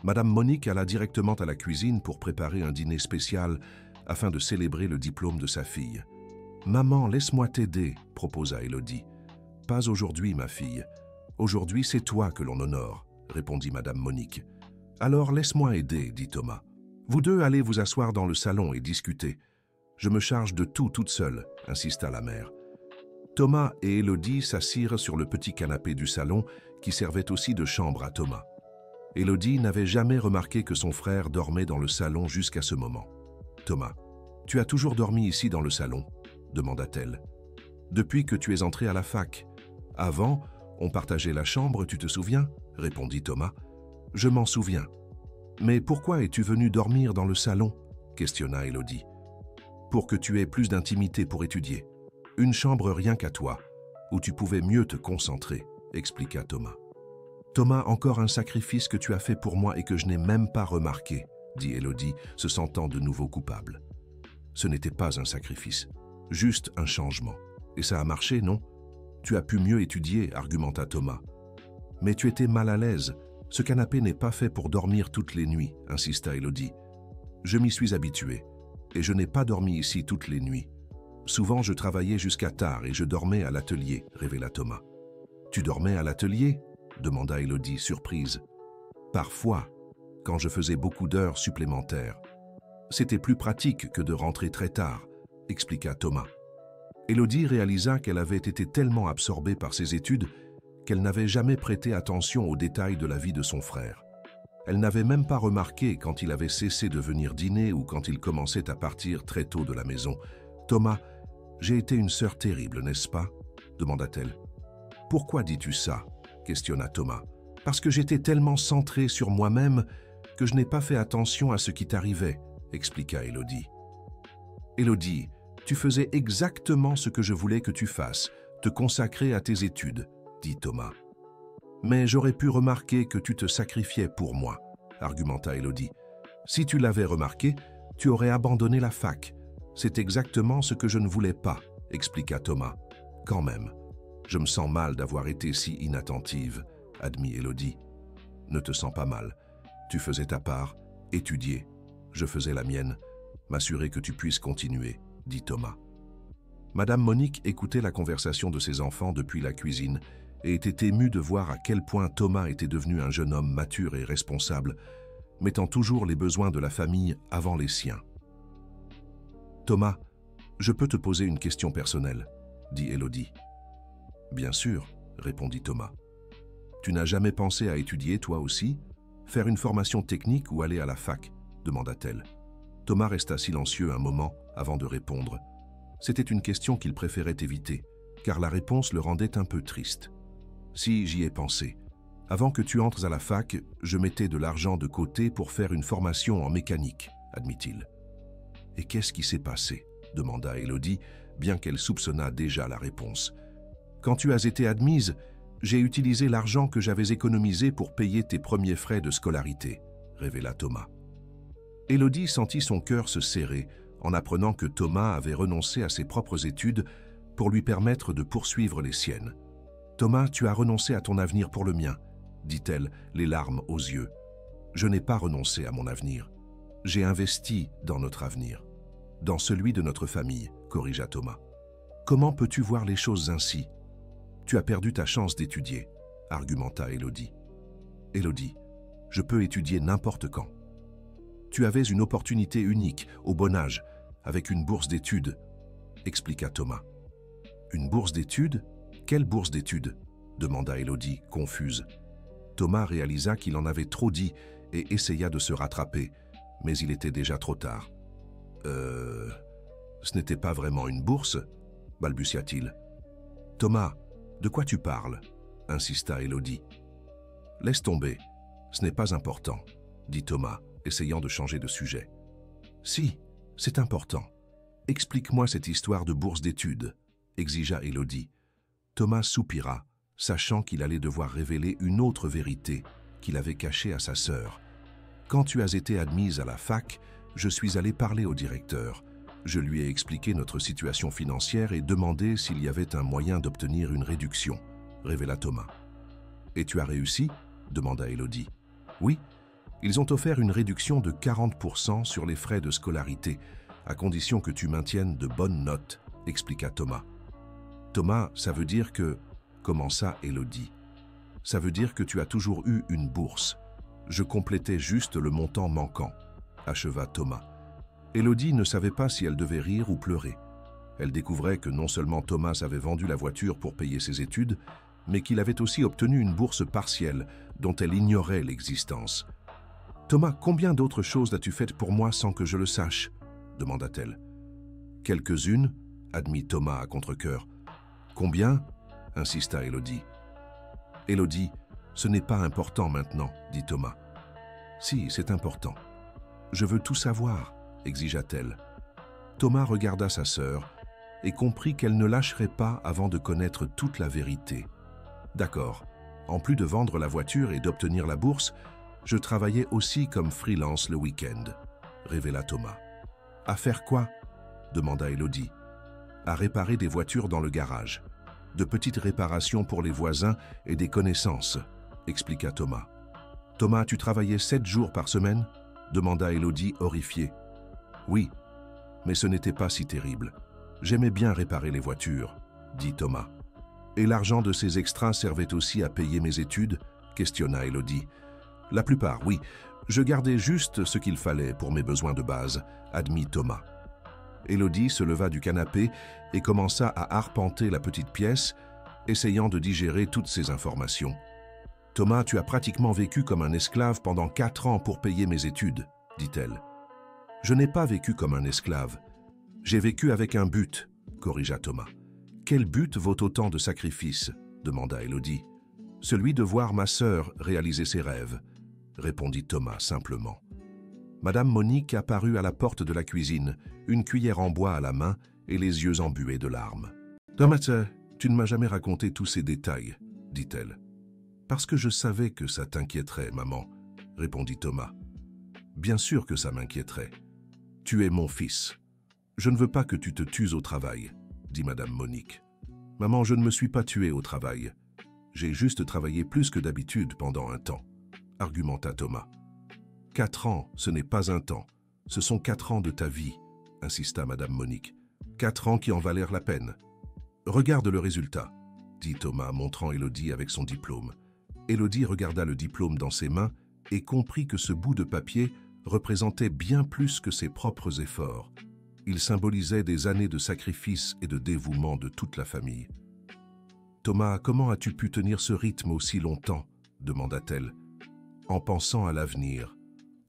Madame Monique alla directement à la cuisine pour préparer un dîner spécial afin de célébrer le diplôme de sa fille. « Maman, laisse-moi t'aider », proposa Élodie. « Pas aujourd'hui, ma fille. Aujourd'hui, c'est toi que l'on honore », répondit Madame Monique. « Alors, laisse-moi aider », dit Thomas. « Vous deux allez vous asseoir dans le salon et discuter. Je me charge de tout toute seule, » insista la mère. Thomas et Élodie s'assirent sur le petit canapé du salon qui servait aussi de chambre à Thomas. Élodie n'avait jamais remarqué que son frère dormait dans le salon jusqu'à ce moment. « Thomas, tu as toujours dormi ici dans le salon ?» demanda-t-elle. « Depuis que tu es entré à la fac. Avant, on partageait la chambre, tu te souviens ?» répondit Thomas. « Je m'en souviens. Mais pourquoi es-tu venu dormir dans le salon ?» questionna Élodie. « Pour que tu aies plus d'intimité pour étudier. Une chambre rien qu'à toi, où tu pouvais mieux te concentrer, » expliqua Thomas. « Thomas, encore un sacrifice que tu as fait pour moi et que je n'ai même pas remarqué, » dit Élodie, se sentant de nouveau coupable. « Ce n'était pas un sacrifice, juste un changement. Et ça a marché, non? Tu as pu mieux étudier, » argumenta Thomas. « Mais tu étais mal à l'aise. Ce canapé n'est pas fait pour dormir toutes les nuits, » insista Élodie. « Je m'y suis habitué, et je n'ai pas dormi ici toutes les nuits. Souvent, je travaillais jusqu'à tard et je dormais à l'atelier, » révéla Thomas. « Tu dormais à l'atelier ?» demanda Élodie, surprise. « Parfois, quand je faisais beaucoup d'heures supplémentaires. C'était plus pratique que de rentrer très tard, » expliqua Thomas. Élodie réalisa qu'elle avait été tellement absorbée par ses études qu'elle n'avait jamais prêté attention aux détails de la vie de son frère. Elle n'avait même pas remarqué quand il avait cessé de venir dîner ou quand il commençait à partir très tôt de la maison. « Thomas, j'ai été une sœur terrible, n'est-ce pas ?» demanda-t-elle. « Pourquoi dis-tu ça ?» questionna Thomas. « Parce que j'étais tellement centré sur moi-même que je n'ai pas fait attention à ce qui t'arrivait, » expliqua Élodie. « Élodie, tu faisais exactement ce que je voulais que tu fasses, te consacrer à tes études, » dit Thomas. « Mais j'aurais pu remarquer que tu te sacrifiais pour moi, » argumenta Élodie. « Si tu l'avais remarqué, tu aurais abandonné la fac. C'est exactement ce que je ne voulais pas, » expliqua Thomas. « Quand même. Je me sens mal d'avoir été si inattentive, admit Élodie. Ne te sens pas mal. Tu faisais ta part, étudier. Je faisais la mienne, m'assurer que tu puisses continuer, dit Thomas. Madame Monique écoutait la conversation de ses enfants depuis la cuisine et était émue de voir à quel point Thomas était devenu un jeune homme mature et responsable, mettant toujours les besoins de la famille avant les siens. « Thomas, je peux te poser une question personnelle ?» dit Élodie. « Bien sûr, » répondit Thomas. « Tu n'as jamais pensé à étudier, toi aussi? Faire une formation technique ou aller à la fac ?» demanda-t-elle. Thomas resta silencieux un moment avant de répondre. C'était une question qu'il préférait éviter, car la réponse le rendait un peu triste. « Si, j'y ai pensé. Avant que tu entres à la fac, je mettais de l'argent de côté pour faire une formation en mécanique, admit-il. « Et qu'est-ce qui s'est passé ?» demanda Élodie, bien qu'elle soupçonnât déjà la réponse. « Quand tu as été admise, j'ai utilisé l'argent que j'avais économisé pour payer tes premiers frais de scolarité, » révéla Thomas. Élodie sentit son cœur se serrer en apprenant que Thomas avait renoncé à ses propres études pour lui permettre de poursuivre les siennes. « Thomas, tu as renoncé à ton avenir pour le mien, » dit-elle, les larmes aux yeux. « Je n'ai pas renoncé à mon avenir. J'ai investi dans notre avenir. Dans celui de notre famille, » corrigea Thomas. « Comment peux-tu voir les choses ainsi? Tu as perdu ta chance d'étudier, » argumenta Élodie. « Élodie, je peux étudier n'importe quand. Tu avais une opportunité unique, au bon âge, avec une bourse d'études, » expliqua Thomas. « Une bourse d'études? Quelle bourse d'études ?» demanda Élodie, confuse. Thomas réalisa qu'il en avait trop dit et essaya de se rattraper, mais il était déjà trop tard. « Ce n'était pas vraiment une bourse ?» balbutia-t-il. « Thomas, de quoi tu parles ?» insista Élodie. « Laisse tomber, ce n'est pas important, » dit Thomas, essayant de changer de sujet. « Si, c'est important. Explique-moi cette histoire de bourse d'études, » exigea Élodie. Thomas soupira, sachant qu'il allait devoir révéler une autre vérité qu'il avait cachée à sa sœur. « Quand tu as été admise à la fac, je suis allé parler au directeur. Je lui ai expliqué notre situation financière et demandé s'il y avait un moyen d'obtenir une réduction, » révéla Thomas. « Et tu as réussi ?» demanda Élodie. « Oui, ils ont offert une réduction de 40% sur les frais de scolarité, à condition que tu maintiennes de bonnes notes, » expliqua Thomas. « Thomas, ça veut dire que… » commença Élodie. « Ça veut dire que tu as toujours eu une bourse. Je complétais juste le montant manquant, » acheva Thomas. Élodie ne savait pas si elle devait rire ou pleurer. Elle découvrait que non seulement Thomas avait vendu la voiture pour payer ses études, mais qu'il avait aussi obtenu une bourse partielle dont elle ignorait l'existence. « Thomas, combien d'autres choses as-tu faites pour moi sans que je le sache ?» demanda-t-elle. « Quelques-unes, » admit Thomas à contre-cœur. « Combien ?» insista Élodie. « Élodie, ce n'est pas important maintenant, » dit Thomas. « Si, c'est important. Je veux tout savoir, » exigea-t-elle. Thomas regarda sa sœur et comprit qu'elle ne lâcherait pas avant de connaître toute la vérité. « D'accord, en plus de vendre la voiture et d'obtenir la bourse, je travaillais aussi comme freelance le week-end, » révéla Thomas. « À faire quoi ?» demanda Élodie. « À réparer des voitures dans le garage. De petites réparations pour les voisins et des connaissances, » expliqua Thomas. « Thomas, tu travaillais 7 jours par semaine ?» demanda Élodie horrifiée. « Oui, mais ce n'était pas si terrible. J'aimais bien réparer les voitures, » dit Thomas. « Et l'argent de ces extras servait aussi à payer mes études ?» questionna Élodie. « La plupart, oui. Je gardais juste ce qu'il fallait pour mes besoins de base, » admit Thomas. Élodie se leva du canapé et commença à arpenter la petite pièce, essayant de digérer toutes ces informations. « Thomas, tu as pratiquement vécu comme un esclave pendant 4 ans pour payer mes études, » dit-elle. « Je n'ai pas vécu comme un esclave. J'ai vécu avec un but, » corrigea Thomas. « Quel but vaut autant de sacrifices ?» demanda Élodie. « Celui de voir ma sœur réaliser ses rêves, » répondit Thomas simplement. Madame Monique apparut à la porte de la cuisine, une cuillère en bois à la main et les yeux embués de larmes. « Thomas, tu ne m'as jamais raconté tous ces détails, » dit-elle. « Parce que je savais que ça t'inquiéterait, maman, » répondit Thomas. « Bien sûr que ça m'inquiéterait. Tu es mon fils. Je ne veux pas que tu te tues au travail, » dit Madame Monique. « Maman, je ne me suis pas tué au travail. J'ai juste travaillé plus que d'habitude pendant un temps, argumenta Thomas. 4 ans, ce n'est pas un temps. Ce sont 4 ans de ta vie, insista Madame Monique. 4 ans qui en valèrent la peine. Regarde le résultat, dit Thomas, montrant Élodie avec son diplôme. Élodie regarda le diplôme dans ses mains et comprit que ce bout de papier représentait bien plus que ses propres efforts. Il symbolisait des années de sacrifice et de dévouement de toute la famille. « Thomas, comment as-tu pu tenir ce rythme aussi longtemps ?» demanda-t-elle. « En pensant à l'avenir,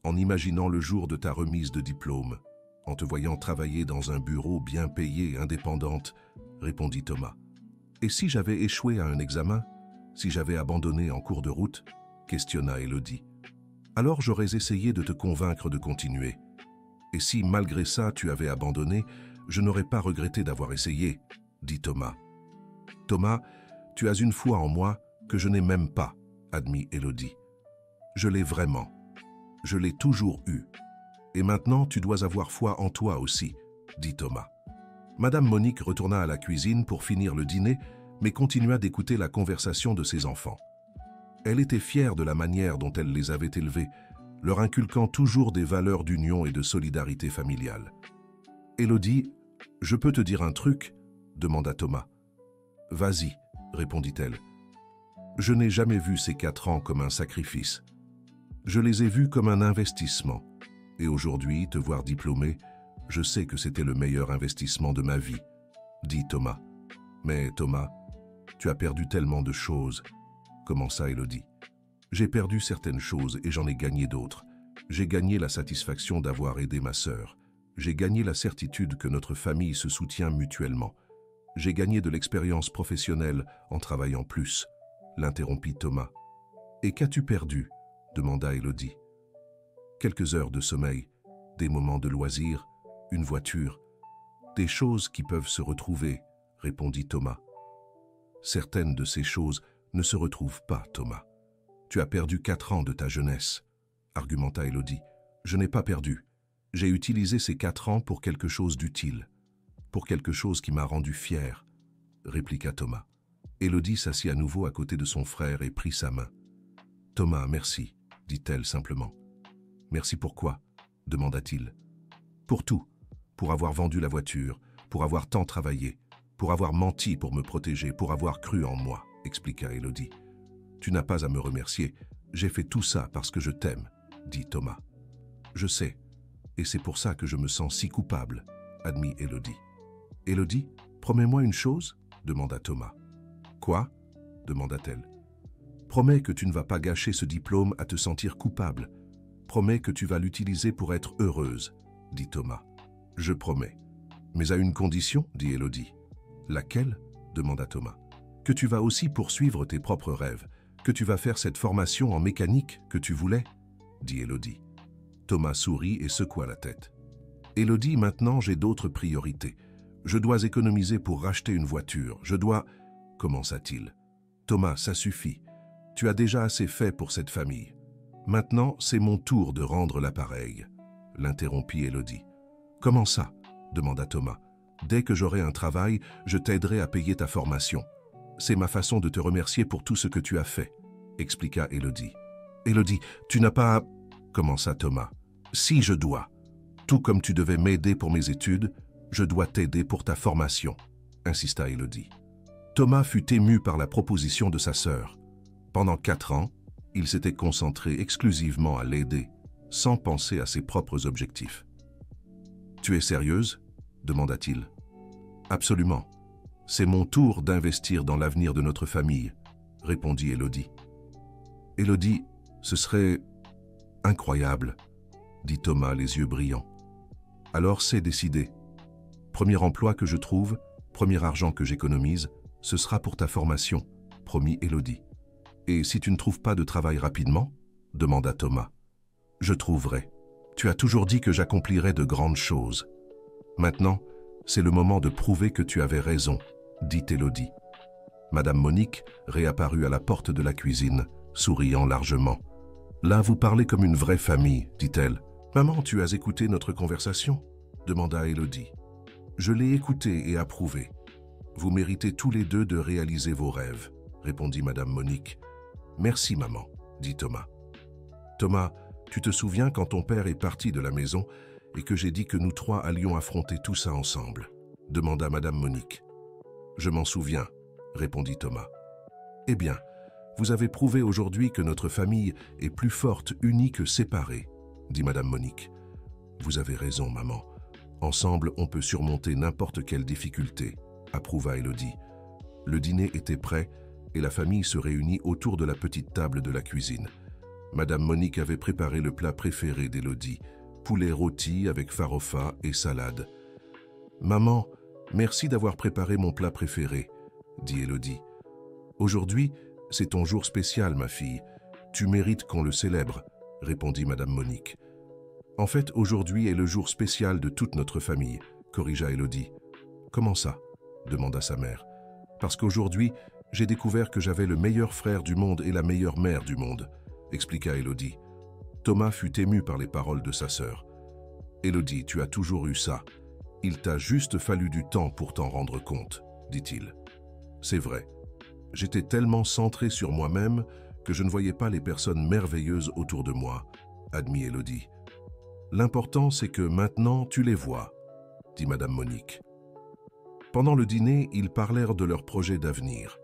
en imaginant le jour de ta remise de diplôme, en te voyant travailler dans un bureau bien payé et indépendante, » répondit Thomas. « Et si j'avais échoué à un examen? Si j'avais abandonné en cours de route ?» questionna Élodie. « Alors j'aurais essayé de te convaincre de continuer. Et si, malgré ça, tu avais abandonné, je n'aurais pas regretté d'avoir essayé, » dit Thomas. « Thomas, tu as une foi en moi que je n'ai même pas, » admit Élodie. « Je l'ai vraiment. Je l'ai toujours eue. Et maintenant, tu dois avoir foi en toi aussi, » dit Thomas. Madame Monique retourna à la cuisine pour finir le dîner, mais continua d'écouter la conversation de ses enfants. Elle était fière de la manière dont elle les avait élevés, leur inculquant toujours des valeurs d'union et de solidarité familiale. « Élodie, je peux te dire un truc ?» demanda Thomas. « Vas-y, » répondit-elle. « Je n'ai jamais vu ces 4 ans comme un sacrifice. Je les ai vus comme un investissement. Et aujourd'hui, te voir diplômé, je sais que c'était le meilleur investissement de ma vie, » dit Thomas. « Mais Thomas, tu as perdu tellement de choses, » commença Élodie. « J'ai perdu certaines choses et j'en ai gagné d'autres. J'ai gagné la satisfaction d'avoir aidé ma sœur. J'ai gagné la certitude que notre famille se soutient mutuellement. J'ai gagné de l'expérience professionnelle en travaillant plus, » l'interrompit Thomas. « Et qu'as-tu perdu ?» demanda Élodie. « Quelques heures de sommeil, des moments de loisirs, une voiture, des choses qui peuvent se retrouver, » répondit Thomas. « Certaines de ces choses ne se retrouvent pas, Thomas. Tu as perdu 4 ans de ta jeunesse, » argumenta Élodie. « Je n'ai pas perdu. J'ai utilisé ces 4 ans pour quelque chose d'utile, pour quelque chose qui m'a rendu fier, » répliqua Thomas. Élodie s'assit à nouveau à côté de son frère et prit sa main. « Thomas, merci, » dit-elle simplement. « Merci pourquoi ?» demanda-t-il. « Pour tout, pour avoir vendu la voiture, pour avoir tant travaillé, pour avoir menti pour me protéger, pour avoir cru en moi, » expliqua Élodie. « Tu n'as pas à me remercier, j'ai fait tout ça parce que je t'aime, » dit Thomas. « Je sais, et c'est pour ça que je me sens si coupable, » admit Élodie. « Élodie, promets-moi une chose ?» demanda Thomas. « Quoi ?» demanda-t-elle. « Promets que tu ne vas pas gâcher ce diplôme à te sentir coupable. Promets que tu vas l'utiliser pour être heureuse, » dit Thomas. « Je promets. Mais à une condition, » dit Élodie. « Laquelle ?» demanda Thomas. « Que tu vas aussi poursuivre tes propres rêves, que tu vas faire cette formation en mécanique que tu voulais, » dit Élodie. Thomas sourit et secoua la tête. « Élodie, maintenant j'ai d'autres priorités. Je dois économiser pour racheter une voiture. Je dois... » commença-t-il. « Thomas, ça suffit. Tu as déjà assez fait pour cette famille. Maintenant, c'est mon tour de rendre l'appareil, » l'interrompit Élodie. « Comment ça ?» demanda Thomas. « Dès que j'aurai un travail, je t'aiderai à payer ta formation. C'est ma façon de te remercier pour tout ce que tu as fait, » expliqua Élodie. « Élodie, tu n'as pas... » commença Thomas. « Si je dois. Tout comme tu devais m'aider pour mes études, je dois t'aider pour ta formation, » insista Élodie. Thomas fut ému par la proposition de sa sœur. Pendant 4 ans, il s'était concentré exclusivement à l'aider, sans penser à ses propres objectifs. « Tu es sérieuse ?» demanda-t-il. « Absolument. C'est mon tour d'investir dans l'avenir de notre famille, » répondit Élodie. « Élodie, ce serait incroyable, » dit Thomas les yeux brillants. « Alors c'est décidé. Premier emploi que je trouve, premier argent que j'économise, ce sera pour ta formation, » promit Élodie. « Et si tu ne trouves pas de travail rapidement ?» demanda Thomas. « Je trouverai. Tu as toujours dit que j'accomplirais de grandes choses. Maintenant, c'est le moment de prouver que tu avais raison, » dit Élodie. Madame Monique réapparut à la porte de la cuisine, souriant largement. « Là, vous parlez comme une vraie famille, » dit-elle. « Maman, tu as écouté notre conversation ?» demanda Élodie. « Je l'ai écoutée et approuvée. Vous méritez tous les deux de réaliser vos rêves, répondit Madame Monique. Merci, maman, dit Thomas. Thomas, tu te souviens quand ton père est parti de la maison et que j'ai dit que nous trois allions affronter tout ça ensemble, demanda Madame Monique. Je m'en souviens, répondit Thomas. Eh bien, vous avez prouvé aujourd'hui que notre famille est plus forte unie que séparée, dit Madame Monique. Vous avez raison, maman. Ensemble, on peut surmonter n'importe quelle difficulté, approuva Élodie. Le dîner était prêt et la famille se réunit autour de la petite table de la cuisine. Madame Monique avait préparé le plat préféré d'Élodie, poulet rôti avec farofa et salade. « Maman, merci d'avoir préparé mon plat préféré, » dit Élodie. « Aujourd'hui, c'est ton jour spécial, ma fille. Tu mérites qu'on le célèbre, » répondit Madame Monique. « En fait, aujourd'hui est le jour spécial de toute notre famille, » corrigea Élodie. « Comment ça ?» demanda sa mère. « Parce qu'aujourd'hui, j'ai découvert que j'avais le meilleur frère du monde et la meilleure mère du monde, » expliqua Élodie. Thomas fut ému par les paroles de sa sœur. « Élodie, tu as toujours eu ça. Il t'a juste fallu du temps pour t'en rendre compte, » dit-il. « C'est vrai. J'étais tellement centré sur moi-même que je ne voyais pas les personnes merveilleuses autour de moi, » admit Élodie. « L'important, c'est que maintenant, tu les vois, » dit Madame Monique. Pendant le dîner, ils parlèrent de leurs projets d'avenir.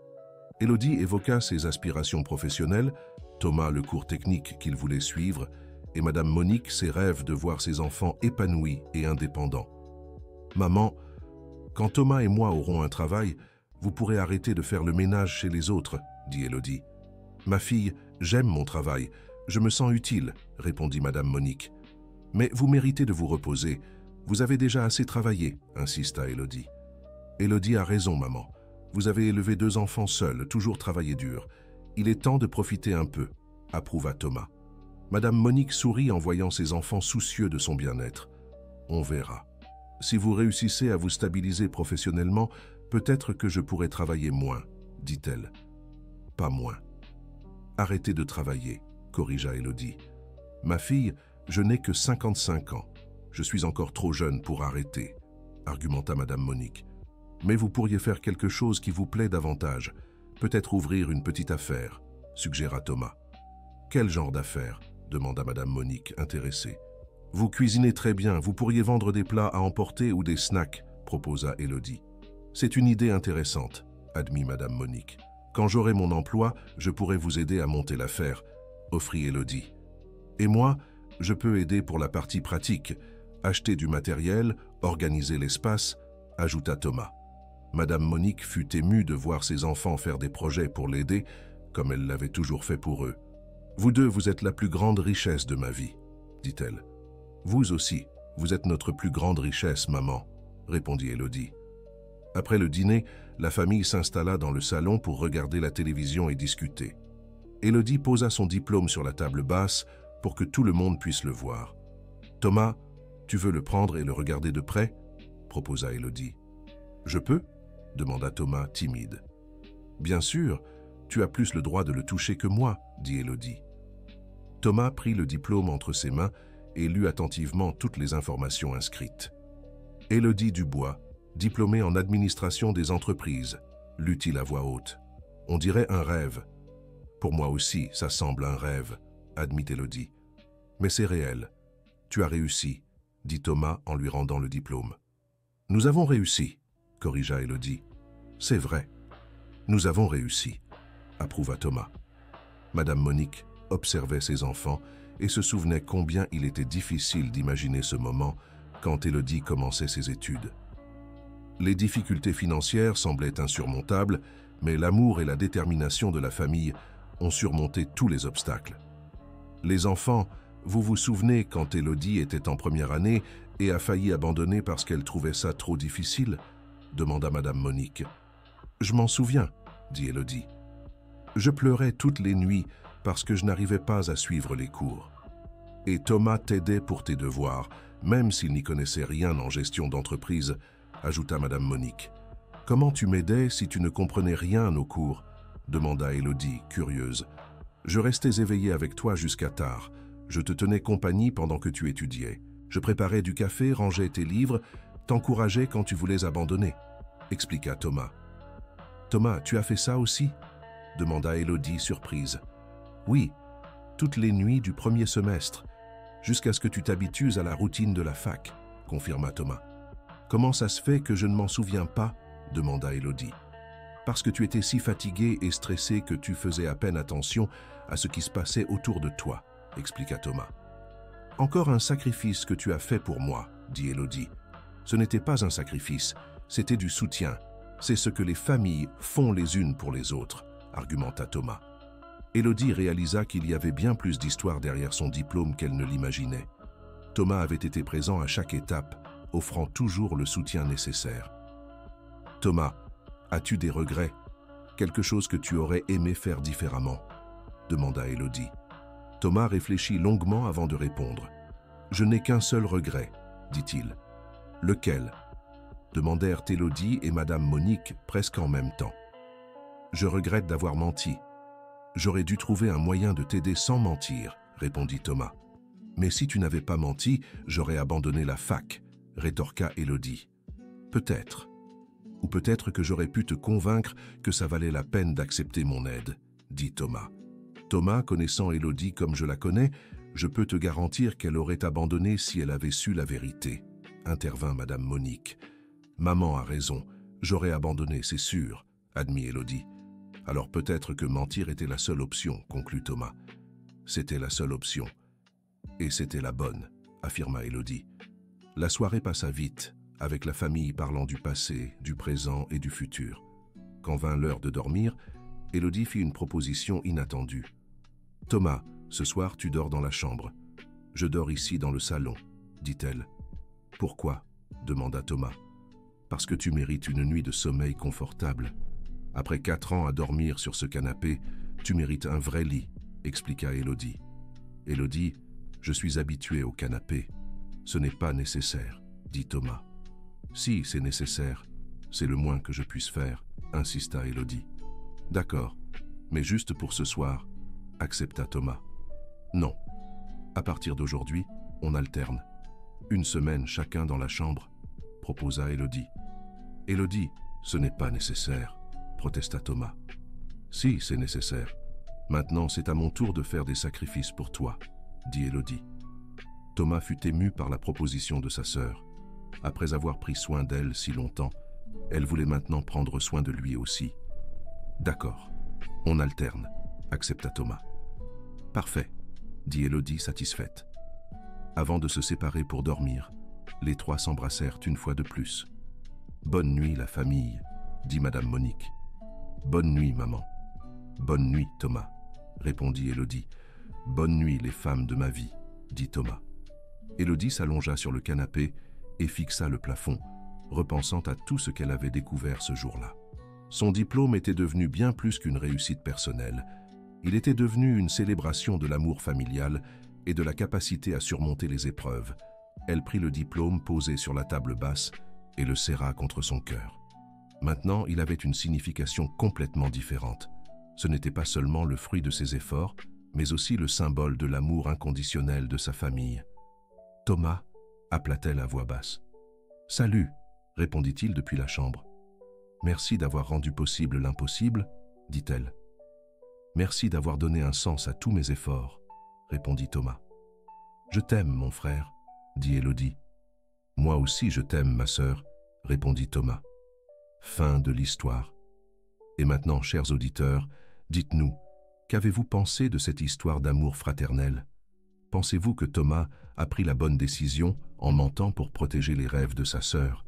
Élodie évoqua ses aspirations professionnelles, Thomas le cours technique qu'il voulait suivre, et Madame Monique ses rêves de voir ses enfants épanouis et indépendants. « Maman, quand Thomas et moi aurons un travail, vous pourrez arrêter de faire le ménage chez les autres, » dit Élodie. « Ma fille, j'aime mon travail, je me sens utile, » répondit Madame Monique. « Mais vous méritez de vous reposer, vous avez déjà assez travaillé, » insista Élodie. « Élodie a raison, maman. Vous avez élevé 2 enfants seuls, toujours travaillé dur. Il est temps de profiter un peu, » approuva Thomas. Madame Monique sourit en voyant ses enfants soucieux de son bien-être. « On verra. Si vous réussissez à vous stabiliser professionnellement, peut-être que je pourrai travailler moins, » dit-elle. « Pas moins. »« Arrêtez de travailler, » corrigea Élodie. « Ma fille, je n'ai que 55 ans. Je suis encore trop jeune pour arrêter, » argumenta Madame Monique. « Mais vous pourriez faire quelque chose qui vous plaît davantage. Peut-être ouvrir une petite affaire, » suggéra Thomas. « Quel genre d'affaire » demanda Madame Monique, intéressée. « Vous cuisinez très bien, vous pourriez vendre des plats à emporter ou des snacks, » proposa Élodie. « C'est une idée intéressante, » admit Madame Monique. « Quand j'aurai mon emploi, je pourrai vous aider à monter l'affaire, » offrit Élodie. « Et moi, je peux aider pour la partie pratique, acheter du matériel, organiser l'espace, » ajouta Thomas. Madame Monique fut émue de voir ses enfants faire des projets pour l'aider, comme elle l'avait toujours fait pour eux. « Vous deux, vous êtes la plus grande richesse de ma vie, » dit-elle. « Vous aussi, vous êtes notre plus grande richesse, maman, » répondit Élodie. Après le dîner, la famille s'installa dans le salon pour regarder la télévision et discuter. Élodie posa son diplôme sur la table basse pour que tout le monde puisse le voir. « Thomas, tu veux le prendre et le regarder de près ?» proposa Élodie. « Je peux ?» demanda Thomas, timide. « Bien sûr, tu as plus le droit de le toucher que moi, » dit Élodie. Thomas prit le diplôme entre ses mains et lut attentivement toutes les informations inscrites. « Élodie Dubois, diplômée en administration des entreprises », lut-il à voix haute. « On dirait un rêve. »« Pour moi aussi, ça semble un rêve, » admit Élodie. « Mais c'est réel. Tu as réussi, » dit Thomas en lui rendant le diplôme. « Nous avons réussi, » corrigea Élodie. « C'est vrai. Nous avons réussi, » approuva Thomas. Madame Monique observait ses enfants et se souvenait combien il était difficile d'imaginer ce moment quand Élodie commençait ses études. Les difficultés financières semblaient insurmontables, mais l'amour et la détermination de la famille ont surmonté tous les obstacles. Les enfants, vous vous souvenez quand Élodie était en première année et a failli abandonner parce qu'elle trouvait ça trop difficile ? Demanda Madame Monique. « Je m'en souviens, » dit Élodie. « Je pleurais toutes les nuits parce que je n'arrivais pas à suivre les cours. Et Thomas t'aidait pour tes devoirs, même s'il n'y connaissait rien en gestion d'entreprise, » ajouta Madame Monique. « Comment tu m'aidais si tu ne comprenais rien à nos cours ?» demanda Élodie, curieuse. « Je restais éveillée avec toi jusqu'à tard. Je te tenais compagnie pendant que tu étudiais. Je préparais du café, rangeais tes livres, t'encourageais quand tu voulais abandonner, » expliqua Thomas, Thomas, tu as fait ça aussi? Demanda Élodie, surprise. Oui, toutes les nuits du premier semestre, jusqu'à ce que tu t'habitues à la routine de la fac, confirma Thomas. Comment ça se fait que je ne m'en souviens pas? Demanda Élodie. Parce que tu étais si fatigué et stressé que tu faisais à peine attention à ce qui se passait autour de toi, expliqua Thomas. Encore un sacrifice que tu as fait pour moi, dit Élodie. Ce n'était pas un sacrifice, c'était du soutien. C'est ce que les familles font les unes pour les autres, argumenta Thomas. Élodie réalisa qu'il y avait bien plus d'histoire derrière son diplôme qu'elle ne l'imaginait. Thomas avait été présent à chaque étape, offrant toujours le soutien nécessaire. Thomas, as-tu des regrets? Quelque chose que tu aurais aimé faire différemment? Demanda Élodie. Thomas réfléchit longuement avant de répondre. Je n'ai qu'un seul regret, dit-il. Lequel? Demandèrent Élodie et Madame Monique presque en même temps. Je regrette d'avoir menti. J'aurais dû trouver un moyen de t'aider sans mentir, répondit Thomas. Mais si tu n'avais pas menti, j'aurais abandonné la fac, rétorqua Élodie. Peut-être. Ou peut-être que j'aurais pu te convaincre que ça valait la peine d'accepter mon aide, dit Thomas. Thomas, connaissant Élodie comme je la connais, je peux te garantir qu'elle aurait abandonné si elle avait su la vérité, intervint Madame Monique. Maman a raison, j'aurais abandonné, c'est sûr, admit Élodie. Alors peut-être que mentir était la seule option, conclut Thomas. C'était la seule option. Et c'était la bonne, affirma Élodie. La soirée passa vite, avec la famille parlant du passé, du présent et du futur. Quand vint l'heure de dormir, Élodie fit une proposition inattendue. « Thomas, ce soir tu dors dans la chambre. Je dors ici dans le salon, dit-elle. « Pourquoi ?» demanda Thomas. « Parce que tu mérites une nuit de sommeil confortable. Après 4 ans à dormir sur ce canapé, tu mérites un vrai lit, expliqua Élodie. Élodie, je suis habitué au canapé. Ce n'est pas nécessaire, dit Thomas. Si, c'est nécessaire. C'est le moins que je puisse faire, insista Élodie. D'accord, mais juste pour ce soir, accepta Thomas. Non. À partir d'aujourd'hui, on alterne. 1 semaine chacun dans la chambre, proposa Élodie. Élodie, ce n'est pas nécessaire, protesta Thomas. Si, c'est nécessaire. Maintenant, c'est à mon tour de faire des sacrifices pour toi, dit Élodie. Thomas fut ému par la proposition de sa sœur. Après avoir pris soin d'elle si longtemps, elle voulait maintenant prendre soin de lui aussi. D'accord, on alterne, accepta Thomas. Parfait, dit Élodie satisfaite. Avant de se séparer pour dormir, les 3 s'embrassèrent une fois de plus. Bonne nuit, la famille, dit Madame Monique. Bonne nuit, maman. Bonne nuit, Thomas, répondit Élodie. Bonne nuit, les femmes de ma vie, dit Thomas. Élodie s'allongea sur le canapé et fixa le plafond, repensant à tout ce qu'elle avait découvert ce jour-là. Son diplôme était devenu bien plus qu'une réussite personnelle. Il était devenu une célébration de l'amour familial et de la capacité à surmonter les épreuves. Elle prit le diplôme posé sur la table basse et le serra contre son cœur. Maintenant, il avait une signification complètement différente. Ce n'était pas seulement le fruit de ses efforts, mais aussi le symbole de l'amour inconditionnel de sa famille. « Thomas » appela-t-elle à voix basse. « Salut » répondit-il depuis la chambre. « Merci d'avoir rendu possible l'impossible » dit-elle. « Merci d'avoir donné un sens à tous mes efforts » répondit Thomas. « Je t'aime, mon frère » dit Élodie. « Moi aussi je t'aime, ma sœur » répondit Thomas. Fin de l'histoire. Et maintenant, chers auditeurs, dites-nous, qu'avez-vous pensé de cette histoire d'amour fraternel? Pensez-vous que Thomas a pris la bonne décision en mentant pour protéger les rêves de sa sœur?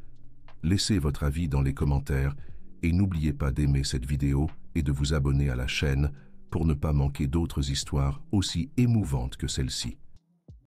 Laissez votre avis dans les commentaires et n'oubliez pas d'aimer cette vidéo et de vous abonner à la chaîne pour ne pas manquer d'autres histoires aussi émouvantes que celle-ci.